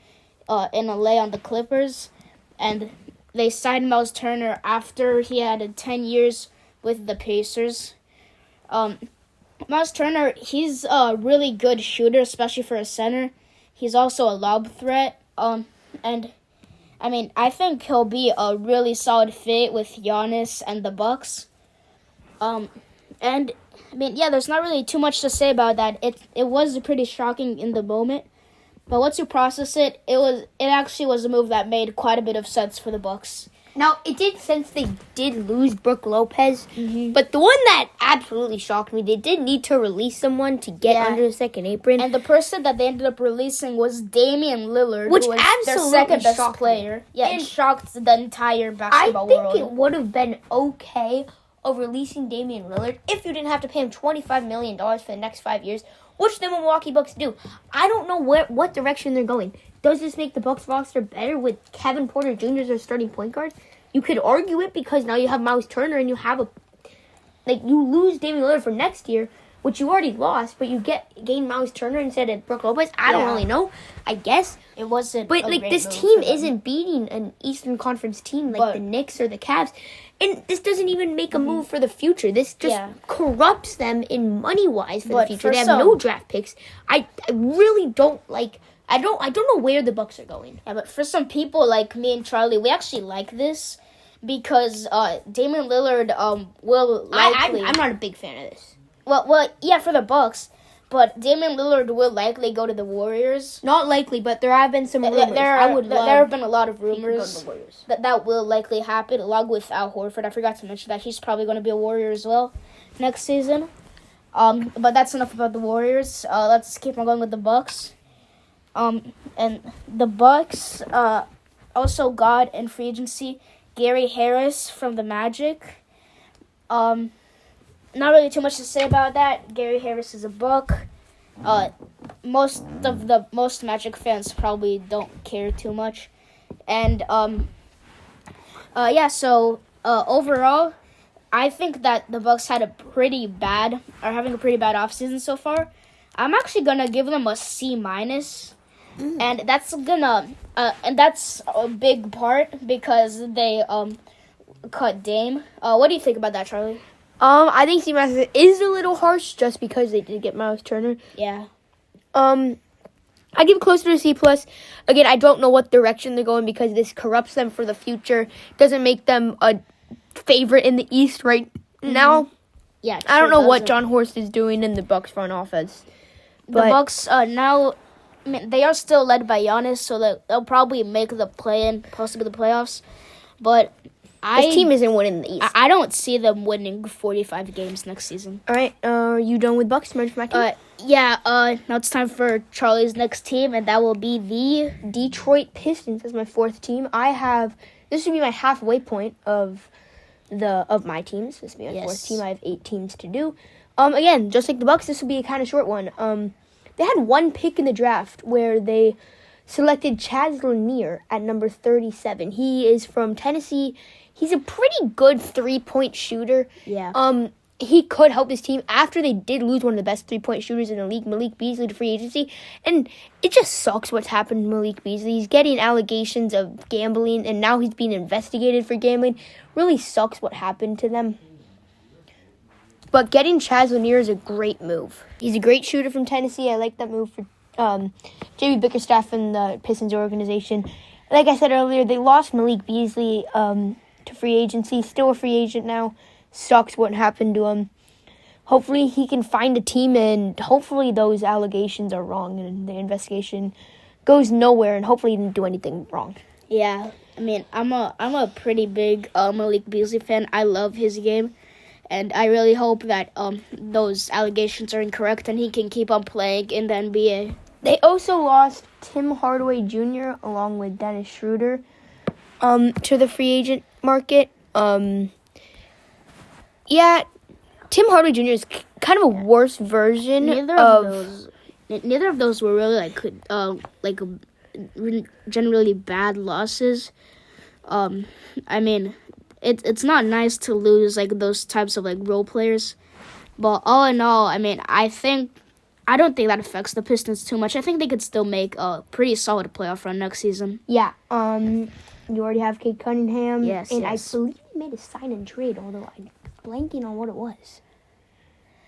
in LA on the Clippers, and they signed Miles Turner after he had 10 years with the Pacers. Miles Turner, he's a really good shooter, especially for a center. He's also a lob threat. And I mean, I think he'll be a really solid fit with Giannis and the Bucks. And I mean, yeah, there's not really too much to say about that. It was pretty shocking in the moment, but once you process it, it actually was a move that made quite a bit of sense for the Bucks. Now, it did sense they did lose Brook Lopez, but the one that absolutely shocked me, they did need to release someone to get under the second apron. And the person that they ended up releasing was Damian Lillard, which who was absolutely their second best shocked player. Me. Yeah, and it shocked the entire basketball world. I think it would have been okay of releasing Damian Lillard if you didn't have to pay him $25 million for the next 5 years, which the Milwaukee Bucks do. I don't know what direction they're going. Does this make the Bucks roster better with Kevin Porter Jr. as their starting point guard? You could argue it because now you have Miles Turner and you have you lose Damian Lillard for next year, which you already lost, but you gain Miles Turner instead of Brook Lopez. I don't really know. I guess it wasn't. But this team isn't beating an Eastern Conference team like the Knicks or the Cavs, and this doesn't even make a move for the future. This just corrupts them in money wise for the future. They have no draft picks. I really don't like. I don't know where the Bucks are going. Yeah, but for some people like me and Charlie, we actually like this because Damian Lillard will likely. I'm not a big fan of this. Well, yeah, for the Bucks, but Damian Lillard will likely go to the Warriors. Not likely, but there have been some rumors. There have been a lot of rumors that will likely happen, along with Al Horford. I forgot to mention that he's probably going to be a Warrior as well next season. But that's enough about the Warriors. Let's keep on going with the Bucks. And the Bucks also got in free agency Gary Harris from the Magic. Not really too much to say about that. Gary Harris is a Buck. Most Magic fans probably don't care too much. And overall, I think that the Bucks are having a pretty bad offseason so far. I'm actually gonna give them a C-. And that's a big part because they cut Dame. What do you think about that, Charlie? I think C- is a little harsh just because they did get Miles Turner. Yeah. I give it closer to C+. Again, I don't know what direction they're going because this corrupts them for the future. Doesn't make them a favorite in the East right now. Yeah. I don't know what John Horst is doing in the Bucks front office. The Bucks now. I mean, they are still led by Giannis, so they'll probably make the play-in, possibly the playoffs. But this team isn't winning the East. I don't see them winning 45 games next season. All right, are you done with Bucks? Merge for my team? Now it's time for Charlie's next team, and that will be the Detroit Pistons as my fourth team. This would be my halfway point of my teams. This would be my fourth team. I have 8 teams to do. Again, just like the Bucks, this will be a kind of short one. They had one pick in the draft where they selected Chaz Lanier at number 37. He is from Tennessee. He's a pretty good 3-point shooter. Yeah. He could help this team after they did lose one of the best 3-point shooters in the league, Malik Beasley, to free agency. And it just sucks what's happened to Malik Beasley. He's getting allegations of gambling, and now he's being investigated for gambling. Really sucks what happened to them. But getting Chaz Lanier is a great move. He's a great shooter from Tennessee. I like that move for J.B. Bickerstaff and the Pistons organization. Like I said earlier, they lost Malik Beasley to free agency. Still a free agent now. Sucks what happened to him. Hopefully he can find a team, and hopefully those allegations are wrong and the investigation goes nowhere, and hopefully he didn't do anything wrong. Yeah, I mean, I'm a pretty big Malik Beasley fan. I love his game. And I really hope that those allegations are incorrect and he can keep on playing in the NBA. They also lost Tim Hardaway Jr. along with Dennis Schroeder to the free agent market. Yeah, Tim Hardaway Jr. is kind of a worse version Neither of those were really generally bad losses. I mean, it's not nice to lose like those types of like role players, but all in all, I mean, I don't think that affects the Pistons too much. I think they could still make a pretty solid playoff run next season. Yeah. You already have Kate Cunningham. Yes. I believe they made a sign and trade, although I'm blanking on what it was.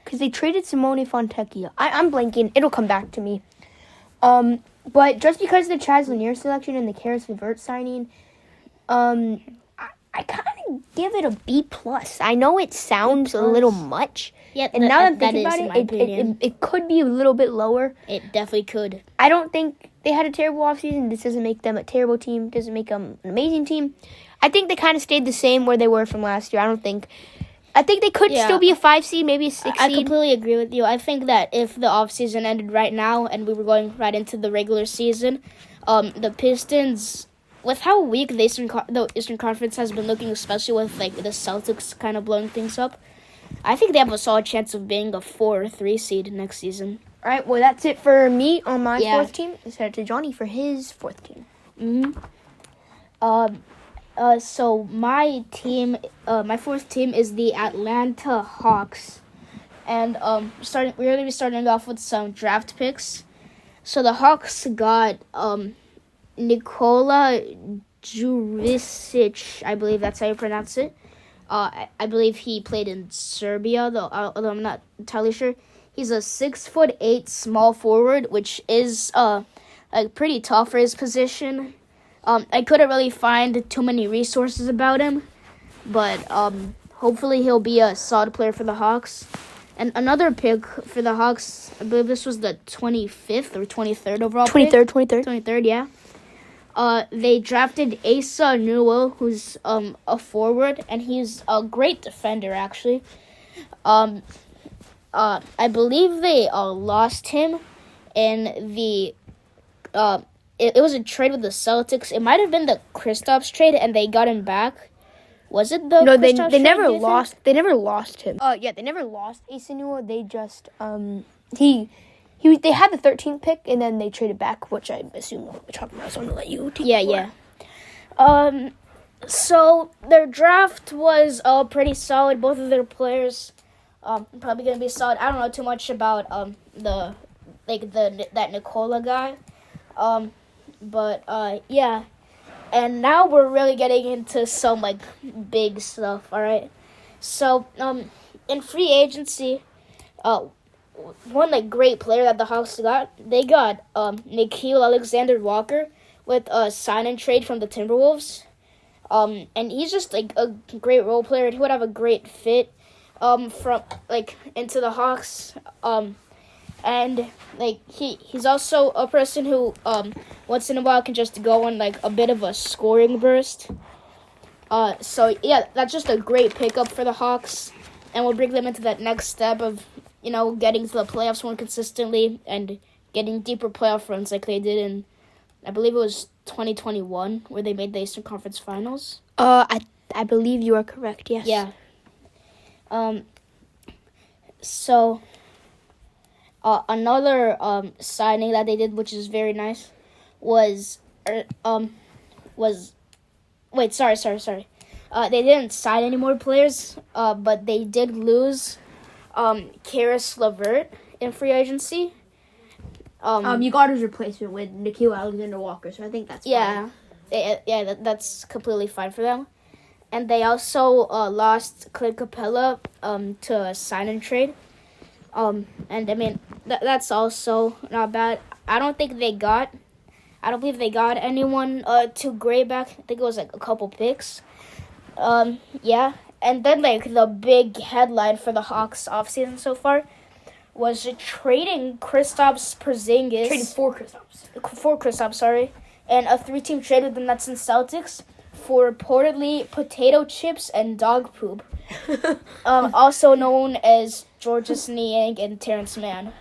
Because they traded Simone Fontecchio. I'm blanking. It'll come back to me. But just because of the Chaz Lanier selection and the Karis LeVert signing, I kind of give it a B+. I know it sounds a little much. Yeah, and now that I'm thinking about it could be a little bit lower. It definitely could. I don't think they had a terrible offseason. This doesn't make them a terrible team. Doesn't make them an amazing team. I think they kind of stayed the same where they were from last year. I think they could still be a 5 seed, maybe a 6 seed. I completely agree with you. I think that if the offseason ended right now and we were going right into the regular season, the Pistons, with how weak the Eastern Conference has been looking, especially with like the Celtics kind of blowing things up, I think they have a solid chance of being a 4 or 3 seed next season. All right, well, that's it for me on my fourth team. Let's head to Johnny for his fourth team. So my team, my fourth team is the Atlanta Hawks, and we're gonna be starting off with some draft picks. So the Hawks got Nikola Jurisic, I believe that's how you pronounce it. I believe he played in Serbia, although I'm not entirely sure. He's a 6'8" small forward, which is like pretty tall for his position. I couldn't really find too many resources about him, but hopefully he'll be a solid player for the Hawks. And another pick for the Hawks, I believe this was the 25th or 23rd overall pick. 23rd, yeah. They drafted Asa Newell, who's a forward, and he's a great defender, actually. I believe they lost him in the... It was a trade with the Celtics. It might have been the Kristaps trade, and they got him back. Was it the Kristaps trade? They never lost. They never lost him. They never lost Asa Newell. They just they had the 13th pick, and then they traded back, which I assume we're talking about. So I'm gonna let you take it. Yeah. So their draft was pretty solid. Both of their players probably gonna be solid. I don't know too much about that Nikola guy. But yeah. And now we're really getting into some like big stuff, all right? So, in free agency, one like great player that the Hawks got, they got Nickeil Alexander-Walker with a sign and trade from the Timberwolves. And he's just like a great role player. He would have a great fit from like into the Hawks. And like he's also a person who once in a while can just go on like a bit of a scoring burst. So yeah, that's just a great pickup for the Hawks, and will bring them into that next step of getting to the playoffs more consistently and getting deeper playoff runs like they did in, I believe it was 2021 where they made the Eastern Conference Finals. I believe you are correct. Yes. Yeah. So. Another signing that they did, which is very nice, was sorry. They didn't sign any more players, but they did lose Karis LeVert in free agency. You got his replacement with Nickeil Alexander-Walker, so I think that's fine. That's completely fine for them. And they also lost Clint Capella to a sign and trade. And I mean that's also not bad. I don't believe they got anyone too great back. I think it was like a couple picks. Yeah. And then like the big headline for the Hawks offseason so far was trading Kristaps Porzingis. Trading for Kristaps. And a 3-team trade with the Nets and Celtics for reportedly potato chips and dog poop. Also known as Georges Niang and Terrence Mann.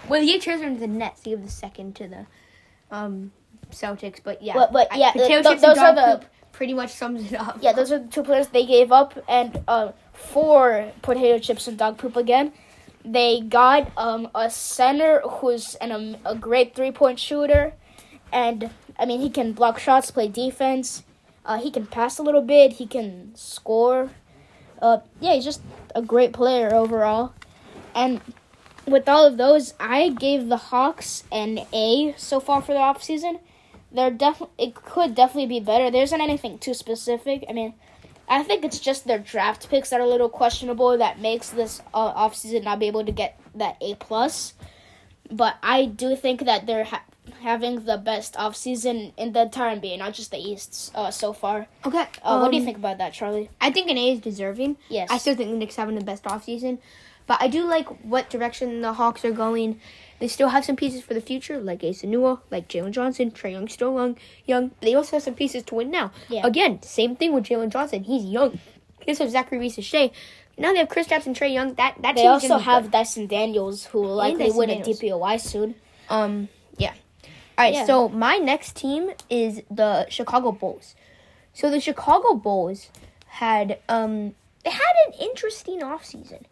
Well, he transferred to the Nets. He gave the second to the Celtics, but yeah. Potato chips those and are dog the poop pretty much sums it up. Yeah, those are the two players they gave up, and for potato chips and dog poop again, they got a center who's a great 3-point shooter, and I mean he can block shots, play defense, he can pass a little bit, he can score. He's just a great player overall, and with all of those, I gave the Hawks an A so far for the offseason. It could definitely be better. There isn't anything too specific. I mean, I think it's just their draft picks that are a little questionable that makes this offseason not be able to get that A+. But I do think that they're having the best offseason in the entire NBA, not just the East so far. Okay. What do you think about that, Charlie? I think an A is deserving. Yes. I still think the Knicks having the best offseason. But I do like what direction the Hawks are going. They still have some pieces for the future, like Ace Anua, like Jalen Johnson. Trae Young's still young. They also have some pieces to win now. Yeah. Again, same thing with Jalen Johnson. He's young. They also have Zachary Reese-Shea. Now they have Chris Stapps and Trae Young. That they also have Dyson Daniels, who will likely win a DPOY soon. Yeah. All right, so my next team is the Chicago Bulls. So the Chicago Bulls had an interesting offseason.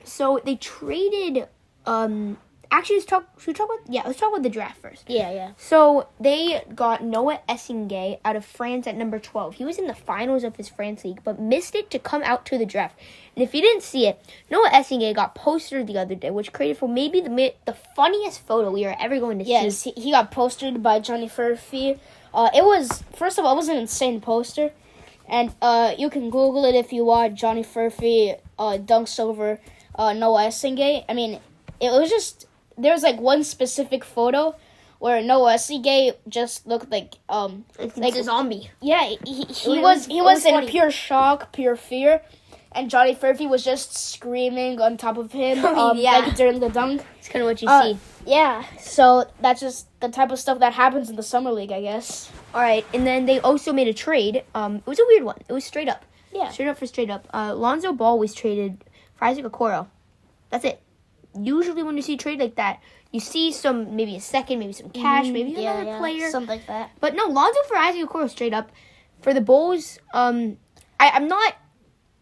So they traded, actually, let's talk about the draft first. Yeah. So they got Noah Essingay out of France at number 12. He was in the finals of his France league, but missed it to come out to the draft. And if you didn't see it, Noah Essingay got posted the other day, which created for maybe the funniest photo we are ever going to see. Yes, he got posted by Johnny Furphy. It was an insane poster. And you can Google it if you want. Johnny Furphy dunks over Noah Essingay. I mean, it was just, there was like one specific photo where Noah Essingay just looked like a zombie. Yeah, he was in pure shock, pure fear, and Johnny Furphy was just screaming on top of him like during the dunk. It's kind of what you see. Yeah, so that's just the type of stuff that happens in the summer league, I guess. All right, and then they also made a trade. It was a weird one. It was straight up. Yeah. Straight up. Lonzo Ball was traded for Isaac Okoro. That's it. Usually when you see a trade like that, you see maybe a second, maybe some cash, maybe another player. Something like that. But no, Lonzo for Isaac Okoro straight up. For the Bulls, I'm not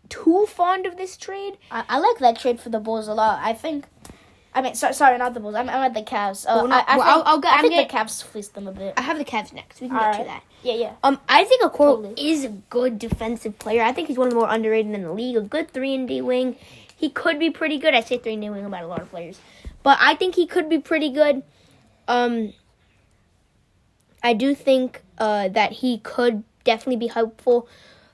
too fond of this trade. I like that trade for the Bulls a lot. Sorry, not the Bulls. I'm at the Cavs. I think the Cavs fleeced them a bit. I have the Cavs next. We can get to that. Yeah. I think Okoro is a good defensive player. I think he's one of the more underrated in the league. A good 3-and-D wing. He could be pretty good. I say 3-and-D wing about a lot of players. But I think he could be pretty good. I do think that he could definitely be helpful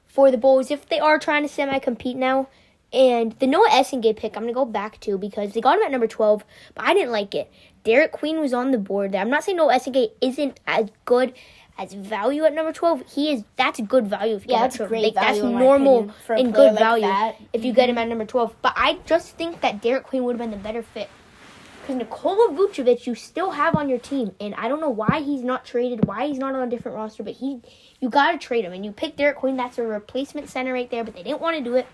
for the Bulls if they are trying to semi-compete now. And the Noah Essingay pick, I'm going to go back to because they got him at number 12, but I didn't like it. Derek Queen was on the board there. I'm not saying Noah Essingay isn't as good as value at number 12. That's good value if you get him at great value. That's normal and good like value that. if you get him at number 12. But I just think that Derek Queen would have been the better fit. Because Nikola Vucevic you still have on your team, and I don't know why he's not traded, why he's not on a different roster, but you got to trade him. And you pick Derek Queen, that's a replacement center right there, but they didn't want to do it.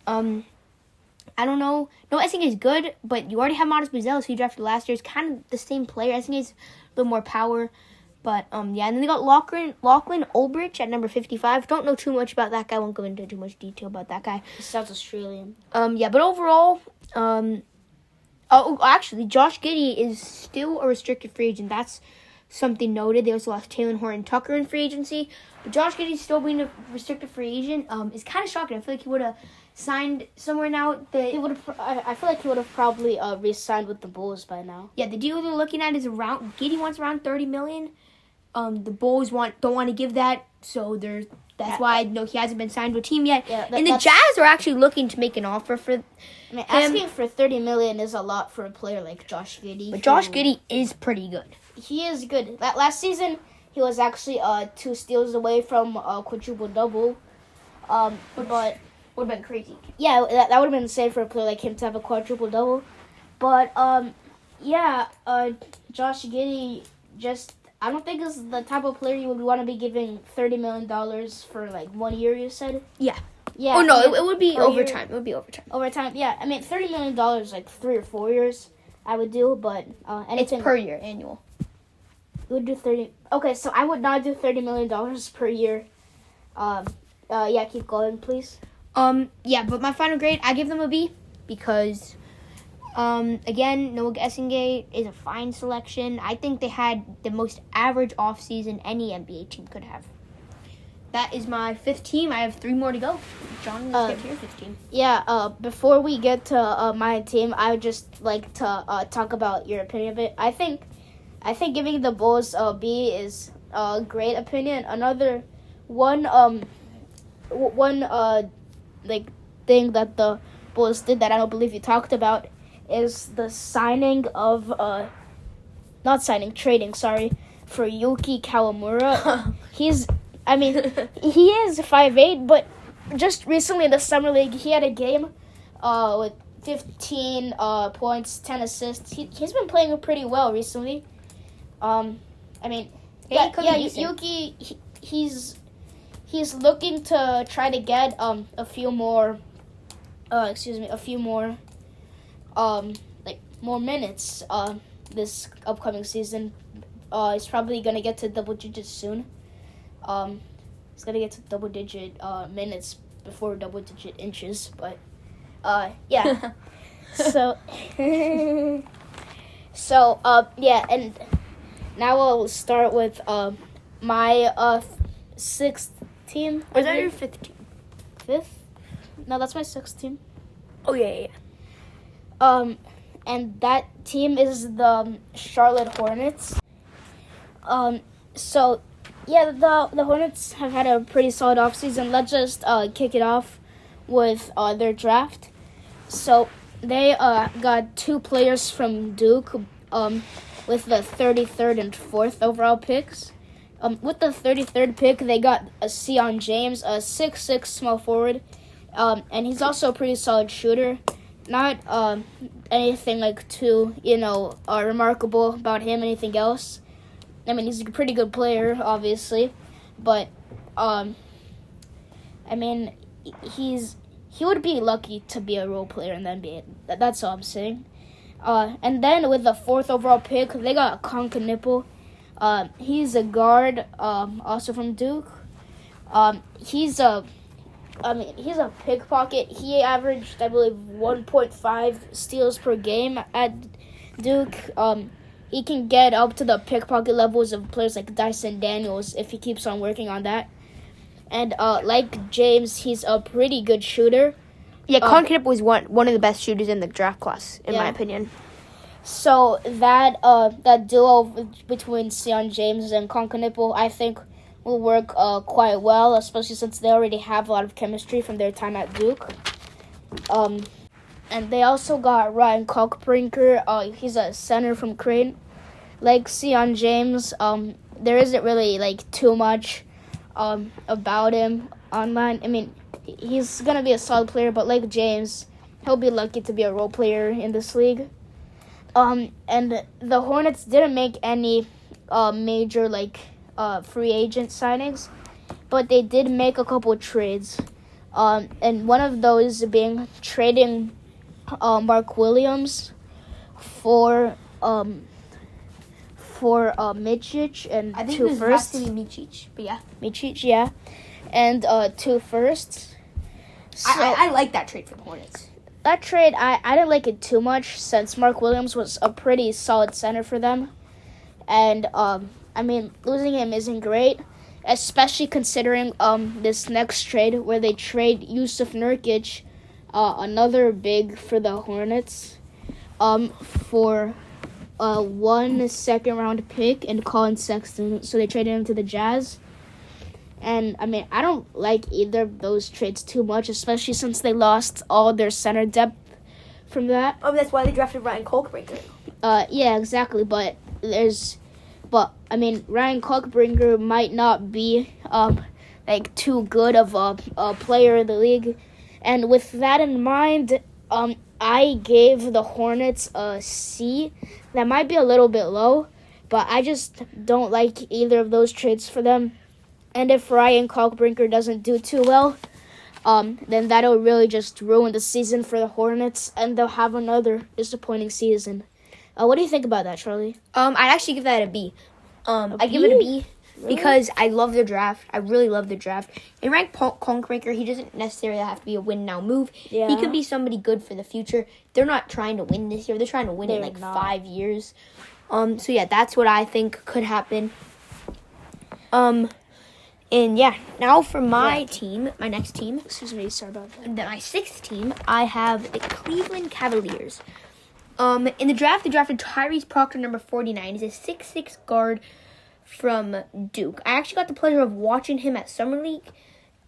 I don't know. No, Essingay is good, but you already have Modest Buzelis, who you drafted last year. It's kind of the same player. Essingay's a little more power. But, and then they got Lachlan Ulbrich at number 55. Don't know too much about that guy. Won't go into too much detail about that guy. He sounds Australian. But overall, actually, Josh Giddey is still a restricted free agent. That's something noted. They also lost Taylor Horton-Tucker in free agency. But Josh Giddey still being a restricted free agent is kind of shocking. I feel like he would have signed somewhere now. I feel like he would have probably re-signed with the Bulls by now. Yeah, the deal they're looking at is Giddey wants around $30 million. The Bulls don't want to give that, so that's why he hasn't been signed to a team yet. Yeah, and the Jazz are actually looking to make an offer for him. Asking for $30 million is a lot for a player like Josh Giddey. But Josh Giddey is pretty good. He is good. Last season, he was actually 2 steals away from quadruple double. But would have been crazy. Yeah, that would have been insane for a player like him to have a quadruple double. But Josh Giddey just I don't think is the type of player you would want to be giving $30 million for like 1 year. You said. Yeah. Yeah. Oh no, it would be overtime. Year. It would be overtime. Overtime. Yeah. I mean, $30 million like 3 or 4 years. I would do, but anything it's per year, annual. You would do 30. Okay, so I would not do $30 million per year. Yeah, keep going, please. Yeah, but my final grade, I give them a B because, again, Noah Gessingay is a fine selection. I think they had the most average offseason any NBA team could have. That is my 5th team. I have 3 more to go. John, let's get to your 5th team. Yeah, before we get to my team, I would just like to talk about your opinion of it. I think giving the Bulls a B is a great opinion. Another one like thing that the Bulls did that I don't believe you talked about is the trading for Yuki Kawamura. he is 5'8", but just recently in the summer league he had a game with 15 points, 10 assists. He's been playing pretty well recently. Yuki, he's looking to try to get a few more more minutes this upcoming season. He's probably gonna get to double digits soon. He's gonna get to double digit minutes before double digit inches, but yeah. And now we'll start with my 6th team. Or is that your 5th team? 5th? No, that's my 6th team. Oh, yeah. And that team is the Charlotte Hornets. The Hornets have had a pretty solid offseason. Let's just kick it off with their draft. So they got 2 players from Duke with the 33rd and 4th overall picks. With the 33rd pick, they got a Sion James, a 6'6" small forward, and he's also a pretty solid shooter. Not anything like too, remarkable about him, anything else. I mean, he's a pretty good player, obviously, but he would be lucky to be a role player in the NBA. That's all I'm saying. And then with the 4th overall pick, they got Conka Nipple. He's a guard, also from Duke. He's a pickpocket. He averaged, I believe, 1.5 steals per game at Duke. He can get up to the pickpocket levels of players like Dyson Daniels if he keeps on working on that. And like James, he's a pretty good shooter. Yeah, Conka was one of the best shooters in the draft class, in my opinion. So that duo between Sion James and Conka Nipple, I think, will work quite well, especially since they already have a lot of chemistry from their time at Duke. And they also got Ryan Kalkbrinker. He's a center from Creighton. Like Sion James, there isn't really too much about him online. I mean, he's gonna be a solid player, but like James, he'll be lucky to be a role player in this league. And the Hornets didn't make any major free agent signings, but they did make a couple of trades. And one of those being trading Mark Williams for Micic and I think 2 it was firsts. has to be Micic, but yeah. Micic, yeah. And 2 firsts. So, I like that trade for the Hornets. That trade, I didn't like it too much since Mark Williams was a pretty solid center for them. And, losing him isn't great, especially considering this next trade where they trade Yusuf Nurkic, another big for the Hornets, for 1 second-round pick and Colin Sexton. So they traded him to the Jazz. And, I don't like either of those trades too much, especially since they lost all their center depth from that. Oh, that's why they drafted Ryan Kalkbrinker. Yeah, exactly. But Ryan Kalkbrinker might not be too good of a player in the league. And with that in mind, I gave the Hornets a C. That might be a little bit low, but I just don't like either of those trades for them. And if Ryan Kalkbrinker doesn't do too well, then that'll really just ruin the season for the Hornets, and they'll have another disappointing season. What do you think about that, Charlie? I'd actually give that a B. I give it a B because I love the draft. I really love the draft. And Ryan Kalkbrinker, he doesn't necessarily have to be a win-now move. Yeah. He could be somebody good for the future. They're not trying to win this year. They're trying to win in They're not. 5 years. So yeah, that's what I think could happen. And yeah, now for my team, my next team. Excuse me, sorry about that. And then my sixth team, I have the Cleveland Cavaliers. In the draft, they drafted Tyrese Proctor, number 49. He's a 6'6" guard from Duke. I actually got the pleasure of watching him at Summer League.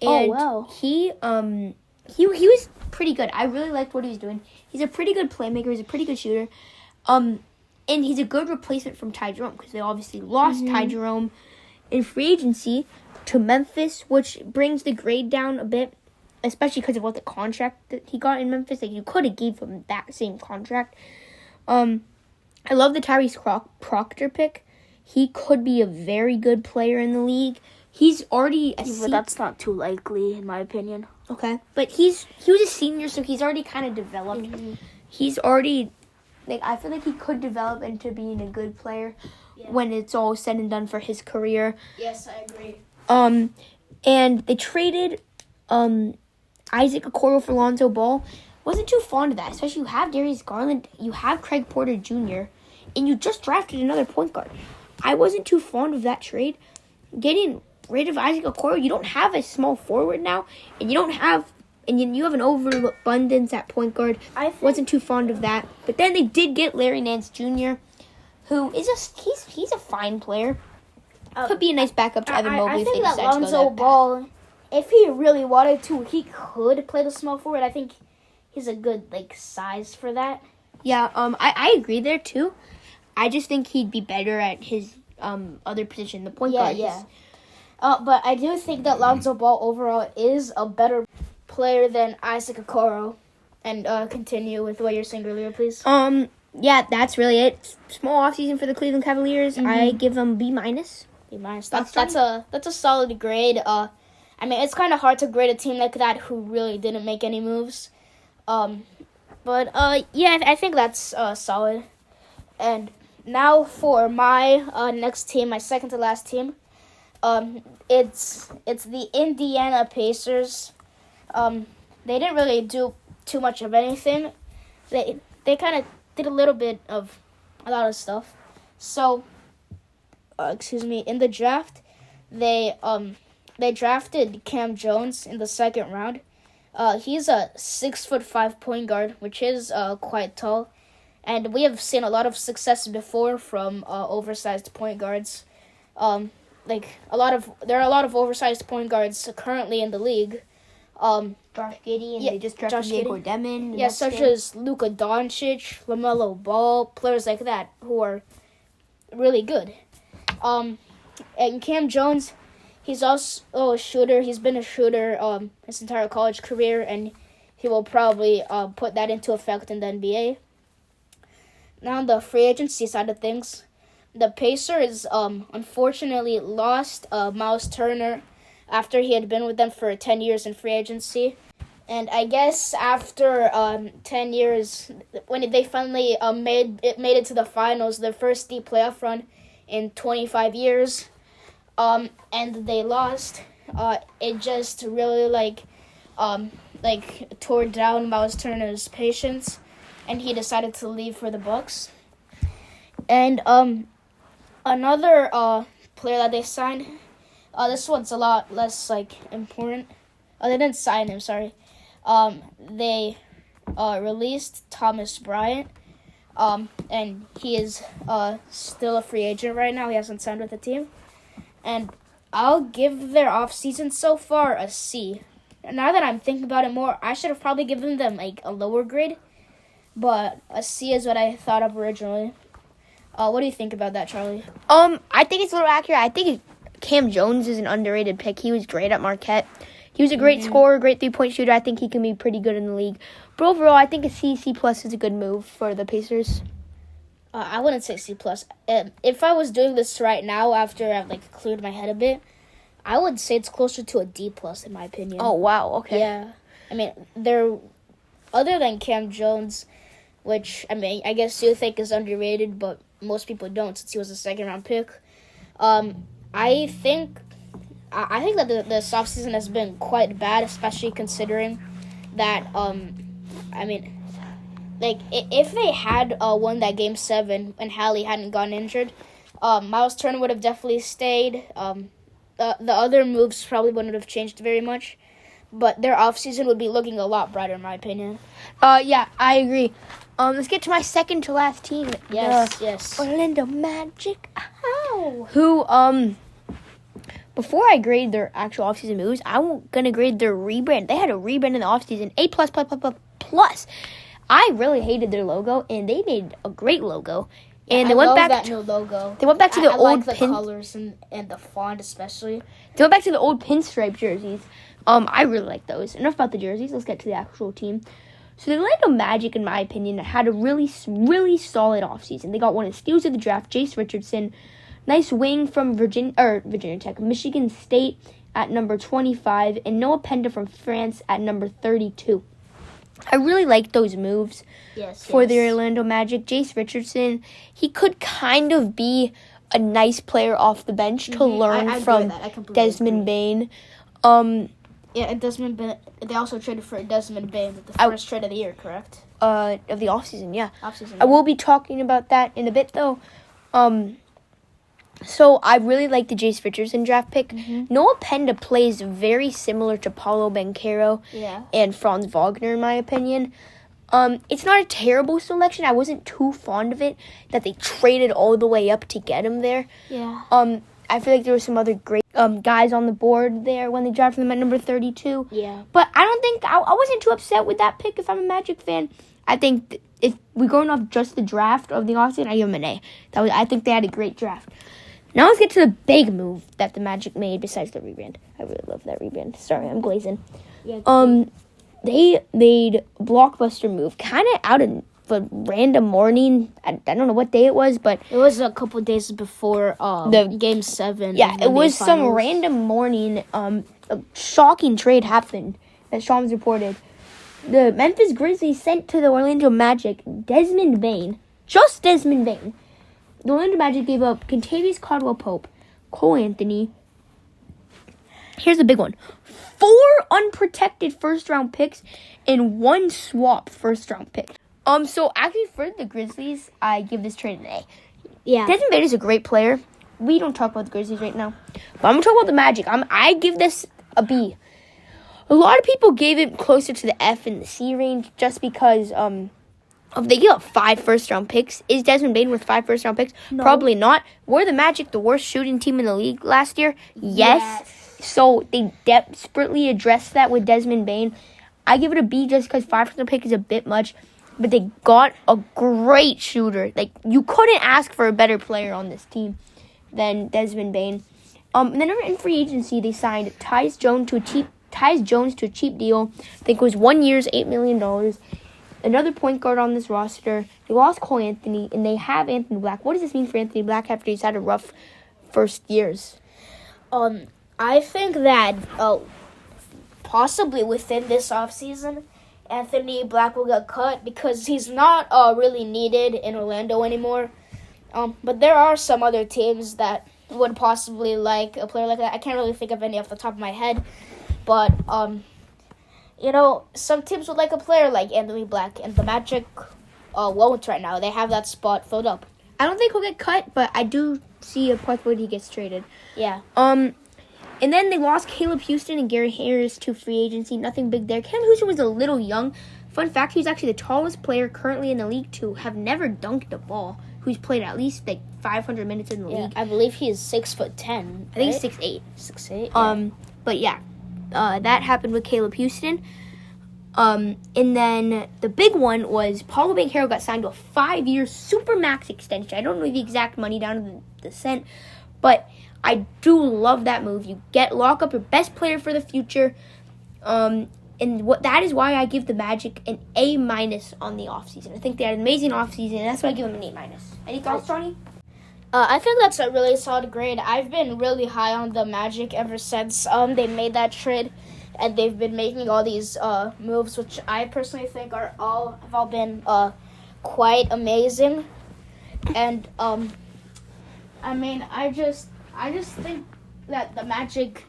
And he was pretty good. I really liked what he was doing. He's a pretty good playmaker. He's a pretty good shooter. And he's a good replacement from Ty Jerome because they obviously lost Ty Jerome in free agency to Memphis, which brings the grade down a bit, especially because of what the contract that he got in Memphis. Like, you could have gave him that same contract. I love the Tyrese Proctor pick. He could be a very good player in the league. He's already But that's not too likely, in my opinion. Okay, but he was a senior, so he's already kind of developed. He's already, like, I feel like he could develop into being a good player when it's all said and done for his career. Yes, I agree. And they traded Isaac Okoro for Lonzo Ball. Wasn't too fond of that, especially you have Darius Garland, you have Craig Porter Jr., and you just drafted another point guard. I wasn't too fond of that trade. Getting rid of Isaac Okoro, you don't have a small forward now, and you have an overabundance at point guard. I wasn't too fond of that. But then they did get Larry Nance Jr., who is he's a fine player. Could be a nice backup to Evan Mobley if they decide to go that Lonzo Ball, if he really wanted to, he could play the small forward. I think he's a good size for that. Yeah, I agree there too. I just think he'd be better at his other position, the point guard. Yeah. But I do think that Lonzo Ball overall is a better player than Isaac Okoro. And continue with what you're saying earlier, please. Yeah, that's really it. Small offseason for the Cleveland Cavaliers. I give them B-. B-. That's a solid grade. I mean, it's kind of hard to grade a team like that who really didn't make any moves. But I think that's solid. And now for my next team, my second to last team. It's the Indiana Pacers. They didn't really do too much of anything. They kind of did a lot of stuff. So, in the draft, they drafted Cam Jones in the second round. He's a 6'5" point guard, which is quite tall, and we have seen a lot of success before from oversized point guards. There are a lot of oversized point guards currently in the league. Josh Giddey, and they just drafted Diego Demon. Yeah, such as Luka Doncic, LaMelo Ball, players like that who are really good. And Cam Jones, he's also a shooter. He's been a shooter his entire college career, and he will probably put that into effect in the NBA. Now, on the free agency side of things, the Pacers unfortunately lost Miles Turner after he had been with them for 10 years in free agency. And I guess after 10 years, when they finally made it to the finals, their first deep playoff run in 25 years, and they lost, it just really tore down Miles Turner's patience, and he decided to leave for the Bucks. And another player that they signed, this one's a lot less important. They didn't sign him, sorry. They released Thomas Bryant, and he is still a free agent right now. He hasn't signed with the team. And I'll give their offseason so far a C. Now that I'm thinking about it more, I should have probably given them a lower grade, but a C is what I thought of originally. What do you think about that, Charlie? I think it's a little accurate. I think Cam Jones is an underrated pick. He was great at Marquette. He was a great scorer, great three-point shooter. I think he can be pretty good in the league. But overall, I think a C+ is a good move for the Pacers. I wouldn't say C plus. If I was doing this right now after I've like cleared my head a bit, I would say it's closer to a D plus in my opinion. Oh wow, okay. Yeah, I mean they're other than Cam Jones, which I mean I guess you think is underrated, but most people don't since he was a second round pick. I think that this offseason has been quite bad, especially considering that I mean. Like, if they had won that Game 7 and Hallie hadn't gotten injured, Miles Turner would have definitely stayed. The other moves probably wouldn't have changed very much. But their offseason would be looking a lot brighter, in my opinion. Yeah, I agree. Let's get to my second to last team. Yes. Orlando Magic. Ow. Who, before I grade their actual offseason moves, I'm going to grade their rebrand. They had a rebrand in the offseason. A+++++. I really hated their logo, and they made a great logo. And they went back that new logo. They went back to the old like the colors and the font especially. They went back to the old pinstripe jerseys. I really like those. Enough about the jerseys. Let's get to the actual team. So the Orlando Magic, in my opinion, had a really, really solid offseason. They got one of the steals of the draft, Jace Richardson. Nice wing from Virginia Tech, Michigan State at number 25, and Noah Penda from France at number 32. I really like those moves for the Orlando Magic. Jace Richardson, he could kind of be a nice player off the bench to learn from Desmond Bain. And Desmond Bain, they also traded for Desmond Bain with the first trade of the year, correct? Of the offseason, yeah. I will be talking about that in a bit, though. So I really like the Jace Richardson draft pick. Noah Penda plays very similar to Paulo Banchero and Franz Wagner, in my opinion. It's not a terrible selection. I wasn't too fond of it that they traded all the way up to get him there. Yeah. I feel like there were some other great guys on the board there when they drafted them at number 32. Yeah. But I don't think I wasn't too upset with that pick if I'm a Magic fan. I think if we're going off just the draft of the offseason, I give them an A. I think they had a great draft. Now let's get to the big move that the Magic made besides the rebrand. I really love that rebrand. Sorry, I'm glazing. Yeah. They made a blockbuster move, kind of out of a random morning. I don't know what day it was, but it was a couple days before the Game 7. Yeah, it was some random morning. A shocking trade happened, as Shams reported. The Memphis Grizzlies sent to the Orlando Magic Desmond Bain, just Desmond Bain. The Orlando Magic gave up Kentavious Caldwell-Pope, Cole Anthony. Here's the big one. 4 unprotected first-round picks and 1 swap first-round pick. So actually for the Grizzlies, I give this trade an A. Yeah. Desmond Bain is a great player. We don't talk about the Grizzlies right now. But I'm going to talk about the Magic. I give this a B. A lot of people gave it closer to the F and the C range just because they give up 5 first-round picks. Is Desmond Bain worth 5 first-round picks? No. Probably not. Were the Magic the worst shooting team in the league last year? Yes. So they desperately addressed that with Desmond Bain. I give it a B just because 5 first-round pick is a bit much. But they got a great shooter. Like, you couldn't ask for a better player on this team than Desmond Bain. And then in free agency, they signed Tyus Jones to a cheap deal. I think it was 1 year's $8 million. Another point guard on this roster. They lost Cole Anthony, and they have Anthony Black. What does this mean for Anthony Black after he's had a rough first years? I think that possibly within this offseason, Anthony Black will get cut because he's not really needed in Orlando anymore. But there are some other teams that would possibly like a player like that. I can't really think of any off the top of my head. But, some teams would like a player like Anthony Black, and the Magic won't right now. They have that spot filled up. I don't think he'll get cut, but I do see a possibility he gets traded. Yeah. And then they lost Caleb Houston and Gary Harris to free agency. Nothing big there. Caleb Houston was a little young. Fun fact, he's actually the tallest player currently in the league to have never dunked a ball, who's played at least 500 minutes in the league. I believe he is 6'10". I think he's 6'8". 6'8". Yeah. But yeah, that happened with Caleb Houston. And then the big one was Paulo Banchero got signed to a 5-year supermax extension. I don't know the exact money down to the cent, but I do love that move. You lock up your best player for the future. And that is why I give the Magic an A- on the offseason. I think they had an amazing offseason, and that's why I give them an A-. Any thoughts, Johnny? I think that's a really solid grade. I've been really high on the Magic ever since they made that trade, and they've been making all these moves, which I personally think have all been quite amazing. And I just think that the Magic,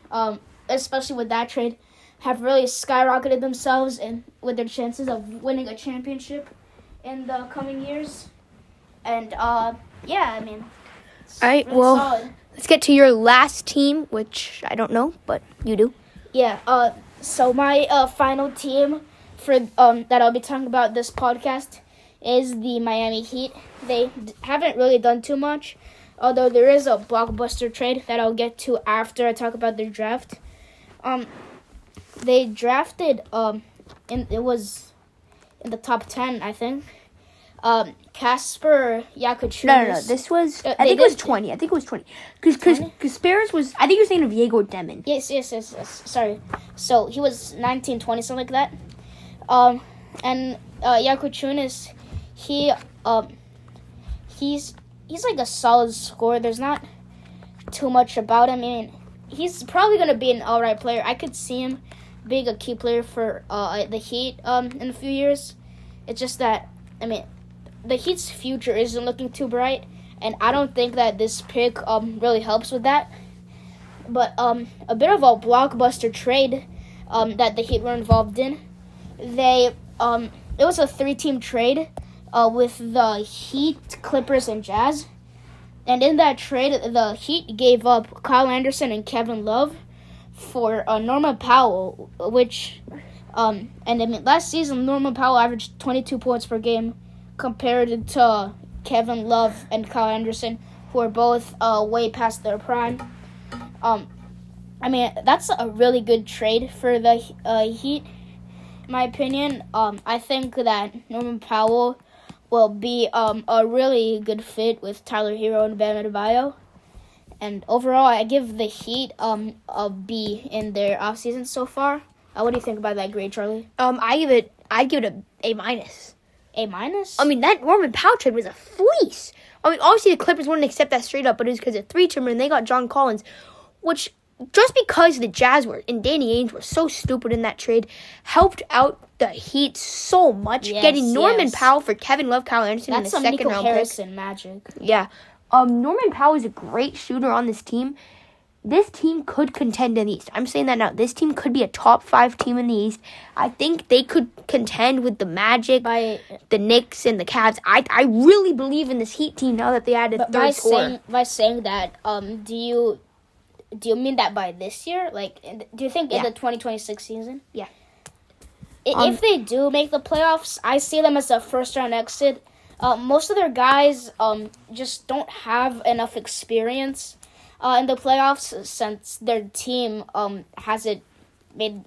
especially with that trade, have really skyrocketed themselves and with their chances of winning a championship in the coming years. And all right, really well, solid. Let's get to your last team, which I don't know, but you do. Yeah. So my final team for that I'll be talking about this podcast is the Miami Heat. They haven't really done too much, although there is a blockbuster trade that I'll get to after I talk about their draft. They drafted it was in the top 10, I think. Casper Yakuchunas. No. This was I think it was 20. Because Spears was. I think you're saying of Diego Demon. Yes. Sorry. So he was 19, 20, something like that. And Yakuchunas, he's like a solid scorer. There's not too much about him. I mean, he's probably gonna be an all right player. I could see him being a key player for the Heat in a few years. It's just that the Heat's future isn't looking too bright, and I don't think that this pick really helps with that. But a bit of a blockbuster trade that the Heat were involved in. It was a 3-team trade with the Heat, Clippers, and Jazz. And in that trade, the Heat gave up Kyle Anderson and Kevin Love for Norman Powell, which last season Norman Powell averaged 22 points per game compared to Kevin Love and Kyle Anderson, who are both way past their prime. That's a really good trade for the Heat, in my opinion. I think that Norman Powell will be a really good fit with Tyler Hero and Bam Adebayo. And overall, I give the Heat a B in their offseason so far. What do you think about that grade, Charlie? I give it a A-. A-? That Norman Powell trade was a fleece. Obviously the Clippers wouldn't accept that straight up, but it was because of 3-teamer and they got John Collins, which just because the Jazz and Danny Ainge were so stupid in that trade, helped out the Heat so much. Getting Norman Powell for Kevin Love, Kyle Anderson in the second round Harrison magic. Yeah. Norman Powell is a great shooter on this team. This team could contend in the East. I'm saying that now. This team could be a top 5 team in the East. I think they could contend with the Magic, the Knicks, and the Cavs. I really believe in this Heat team now that they added third scorer. By saying that, do you mean that by this year? Like, do you think in the 2026 season? Yeah. If they do make the playoffs, I see them as a first-round exit. Most of their guys just don't have enough experience in the playoffs since their team hasn't been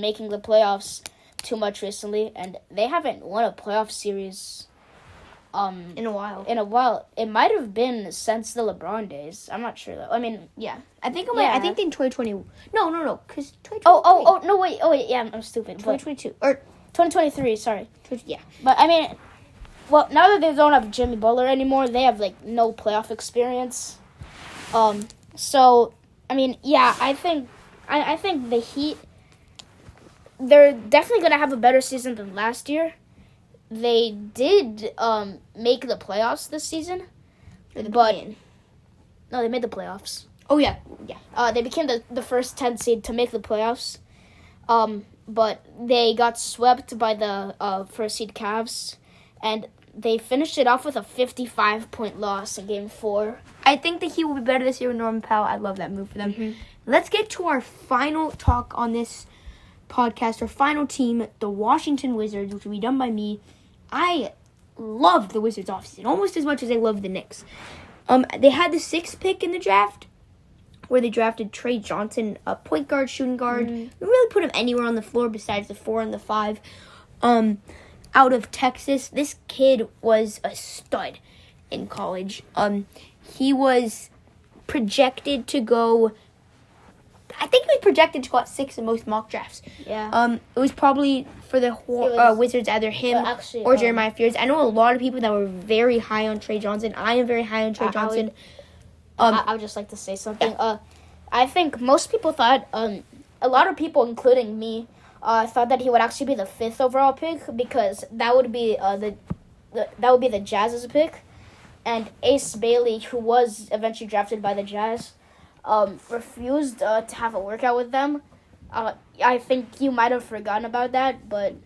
making the playoffs too much recently, and they haven't won a playoff series in a while. It might have been since the LeBron days. I'm not sure though. I think in 2020. No, because 2023. No, wait. Yeah, I'm stupid. 2022 or 2023. Sorry. Yeah. But now that they don't have Jimmy Butler anymore, they have no playoff experience. I think the Heat, they're definitely gonna have a better season than last year. They did make the playoffs this season, no, they made the playoffs. Oh yeah. They became the first 10 seed to make the playoffs, but they got swept by the first seed Cavs, and they finished it off with a 55-point loss in Game 4. I think the Heat will be better this year with Norman Powell. I love that move for them. Mm-hmm. Let's get to our final talk on this podcast. Our final team, the Washington Wizards, which will be done by me. I loved the Wizards offseason almost as much as I loved the Knicks. They had the 6th pick in the draft, where they drafted Trey Johnson, a point guard, shooting guard. They really put him anywhere on the floor besides the 4 and the 5. Out of Texas. This kid was a stud in college. He was projected to go, I think he was projected to go at 6 in most mock drafts. Yeah. It was probably for the Wizards, either him or Jeremiah Fears. I know a lot of people that were very high on Trey Johnson. I am very high on Trey Johnson. I would just like to say something. I think most people thought, a lot of people, including me, thought that he would actually be the 5th overall pick, because that would be the Jazz's pick, and Ace Bailey, who was eventually drafted by the Jazz, refused to have a workout with them. I think you might have forgotten about that, but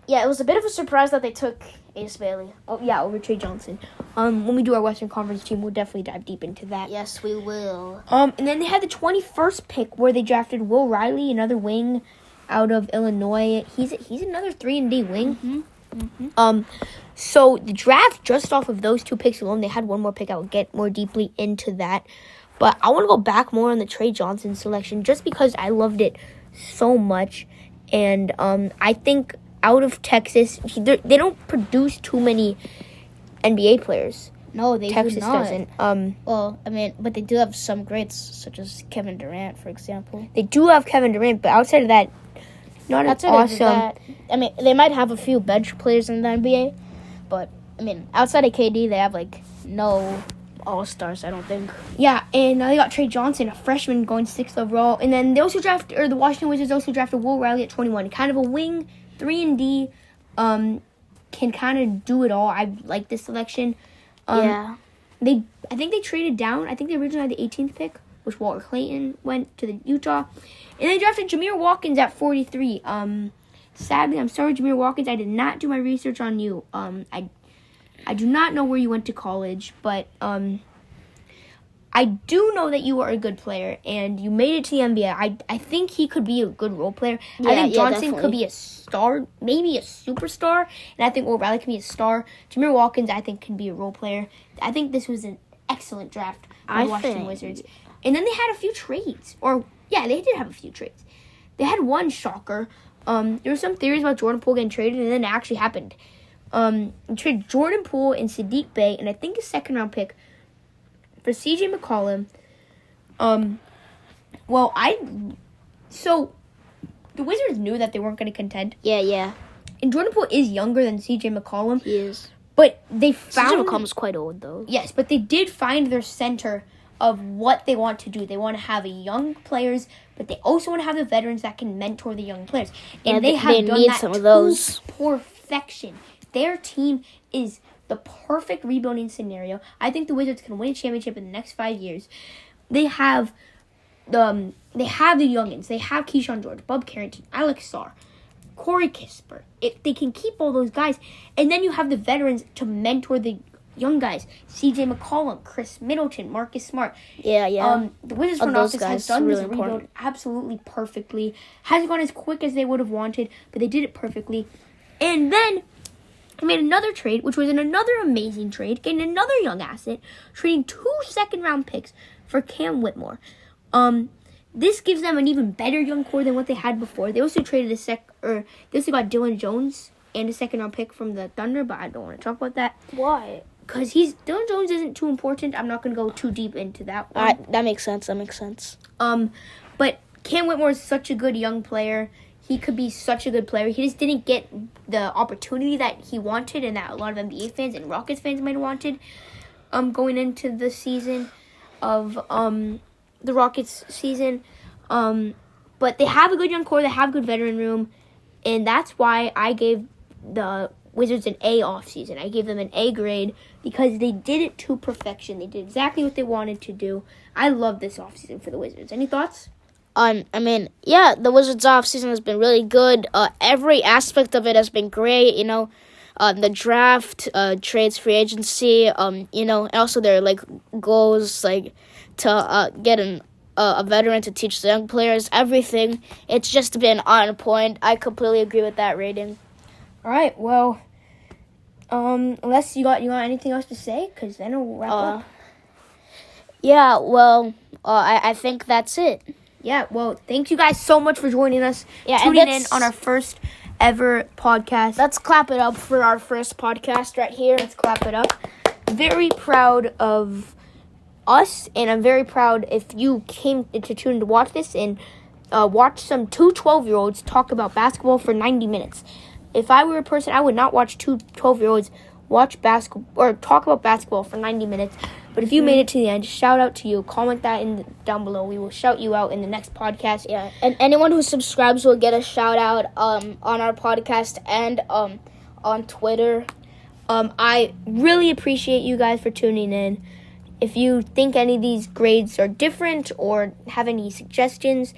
yeah, it was a bit of a surprise that they took Ace Bailey. Oh yeah, over Trey Johnson. When we do our Western Conference team, we'll definitely dive deep into that. Yes, we will. And then they had the 21st pick, where they drafted Will Riley, another wing out of Illinois. He's another 3-and-D wing. Mm-hmm. So the draft, just off of those 2 picks alone, they had one more pick. I will get more deeply into that. But I want to go back more on the Trey Johnson selection, just because I loved it so much. And I think out of Texas, they don't produce too many NBA players. No, they Texas do not. doesn't. Well, I mean, but they do have some greats, such as Kevin Durant, for example. They do have Kevin Durant, but outside of that, not as awesome. I mean, they might have a few bench players in the NBA, but, I mean, outside of KD, they have, no all-stars, I don't think. Yeah, and now they got Trey Johnson, a freshman, going 6th overall. And then they also the Washington Wizards also drafted Will Riley at 21. Kind of a wing, 3-and-D, can kind of do it all. I like this selection. Yeah. I think they traded down. I think they originally had the 18th pick, which Walter Clayton went to the Utah. And they drafted Jameer Watkins at 43. Sadly, I'm sorry, Jameer Watkins, I did not do my research on you. I do not know where you went to college, but I do know that you are a good player, and you made it to the NBA. I think he could be a good role player. I think Johnson could be a star, maybe a superstar, and I think O'Reilly can be a star. Jameer Watkins, I think, can be a role player. I think this was an excellent draft by the Washington Wizards. And then they had a few trades. They did have a few trades. They had one shocker. There were some theories about Jordan Poole getting traded, and then it actually happened. They traded Jordan Poole and Sadiq Bey, and I think a second-round pick for CJ McCollum. So the Wizards knew that they weren't going to contend. Yeah. And Jordan Poole is younger than CJ McCollum. He is. But they found... CJ McCollum's quite old, though. Yes, but they did find their center of what they want to do. They want to have young players, but they also want to have the veterans that can mentor the young players. And they have done that some of those. Perfection. Their team is the perfect rebuilding scenario. I think the Wizards can win a championship in the next 5 years. They have the youngins. They have Keyshawn George, Bub Carrington, Alex Sarr, Corey Kispert. If they can keep all those guys, and then you have the veterans to mentor the young guys. CJ McCollum, Chris Middleton, Marcus Smart. Yeah. The Wizards front office has done this rebuild absolutely perfectly. Hasn't gone as quick as they would have wanted, but they did it perfectly. And then they made another trade, which was another amazing trade, getting another young asset, trading 2 second-round picks for Cam Whitmore. This gives them an even better young core than what they had before. They also traded they also got Dylan Jones and a second-round pick from the Thunder, but I don't want to talk about that. Why? Because Dylan Jones isn't too important. I'm not going to go too deep into that one. That makes sense. But Cam Whitmore is such a good young player. He could be such a good player. He just didn't get the opportunity that he wanted and that a lot of NBA fans and Rockets fans might have wanted going into the season of the Rockets season. But they have a good young core. They have a good veteran room. And that's why I gave the Wizards an A offseason. I gave them an A grade because they did it to perfection. They did exactly what they wanted to do. I love this offseason for the Wizards. Any thoughts? The Wizards offseason has been really good. Every aspect of it has been great, the draft, trades, free agency, and also their, goals, to get a veteran to teach the young players, everything. It's just been on point. I completely agree with that rating. All right, well, unless you got anything else to say, because then we'll wrap up. I think that's it. Yeah, well, thank you guys so much for joining us, tuning in on our first ever podcast. Let's clap it up for our first podcast right here. Let's clap it up. Very proud of us, and I'm very proud if you came to tune in to watch this and watch some two 12-year-olds talk about basketball for 90 minutes. If I were a person, I would not watch two 12-year-olds watch basketball or talk about basketball for 90 minutes. But if you made it to the end, shout out to you. Comment that down below. We will shout you out in the next podcast. Yeah, and anyone who subscribes will get a shout out on our podcast and on Twitter. I really appreciate you guys for tuning in. If you think any of these grades are different or have any suggestions,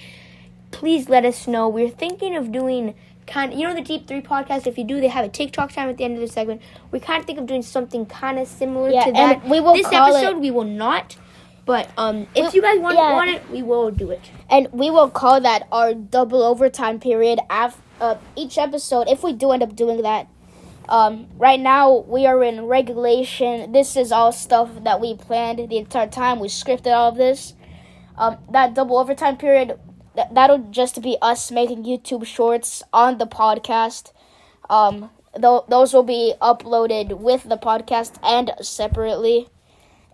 please let us know. We're thinking of doing the Deep 3 podcast, if you do, they have a TikTok time at the end of the segment. We kind of think of doing something kind of similar to that. And we will this episode, we will not. But if you guys want it, we will do it. And we will call that our double overtime period after each episode, if we do end up doing that. Right now, we are in regulation. This is all stuff that we planned the entire time. We scripted all of this. That double overtime period, that'll just be us making YouTube shorts on the podcast. Those will be uploaded with the podcast and separately.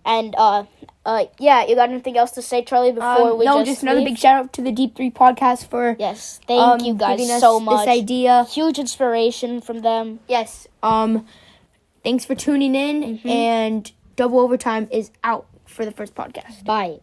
And you got anything else to say, Charlie? Before we just another big shout out to the Deep 3 podcast for thank you guys giving us so much. This idea, huge inspiration from them. Yes. Thanks for tuning in, and double overtime is out for the first podcast. Bye.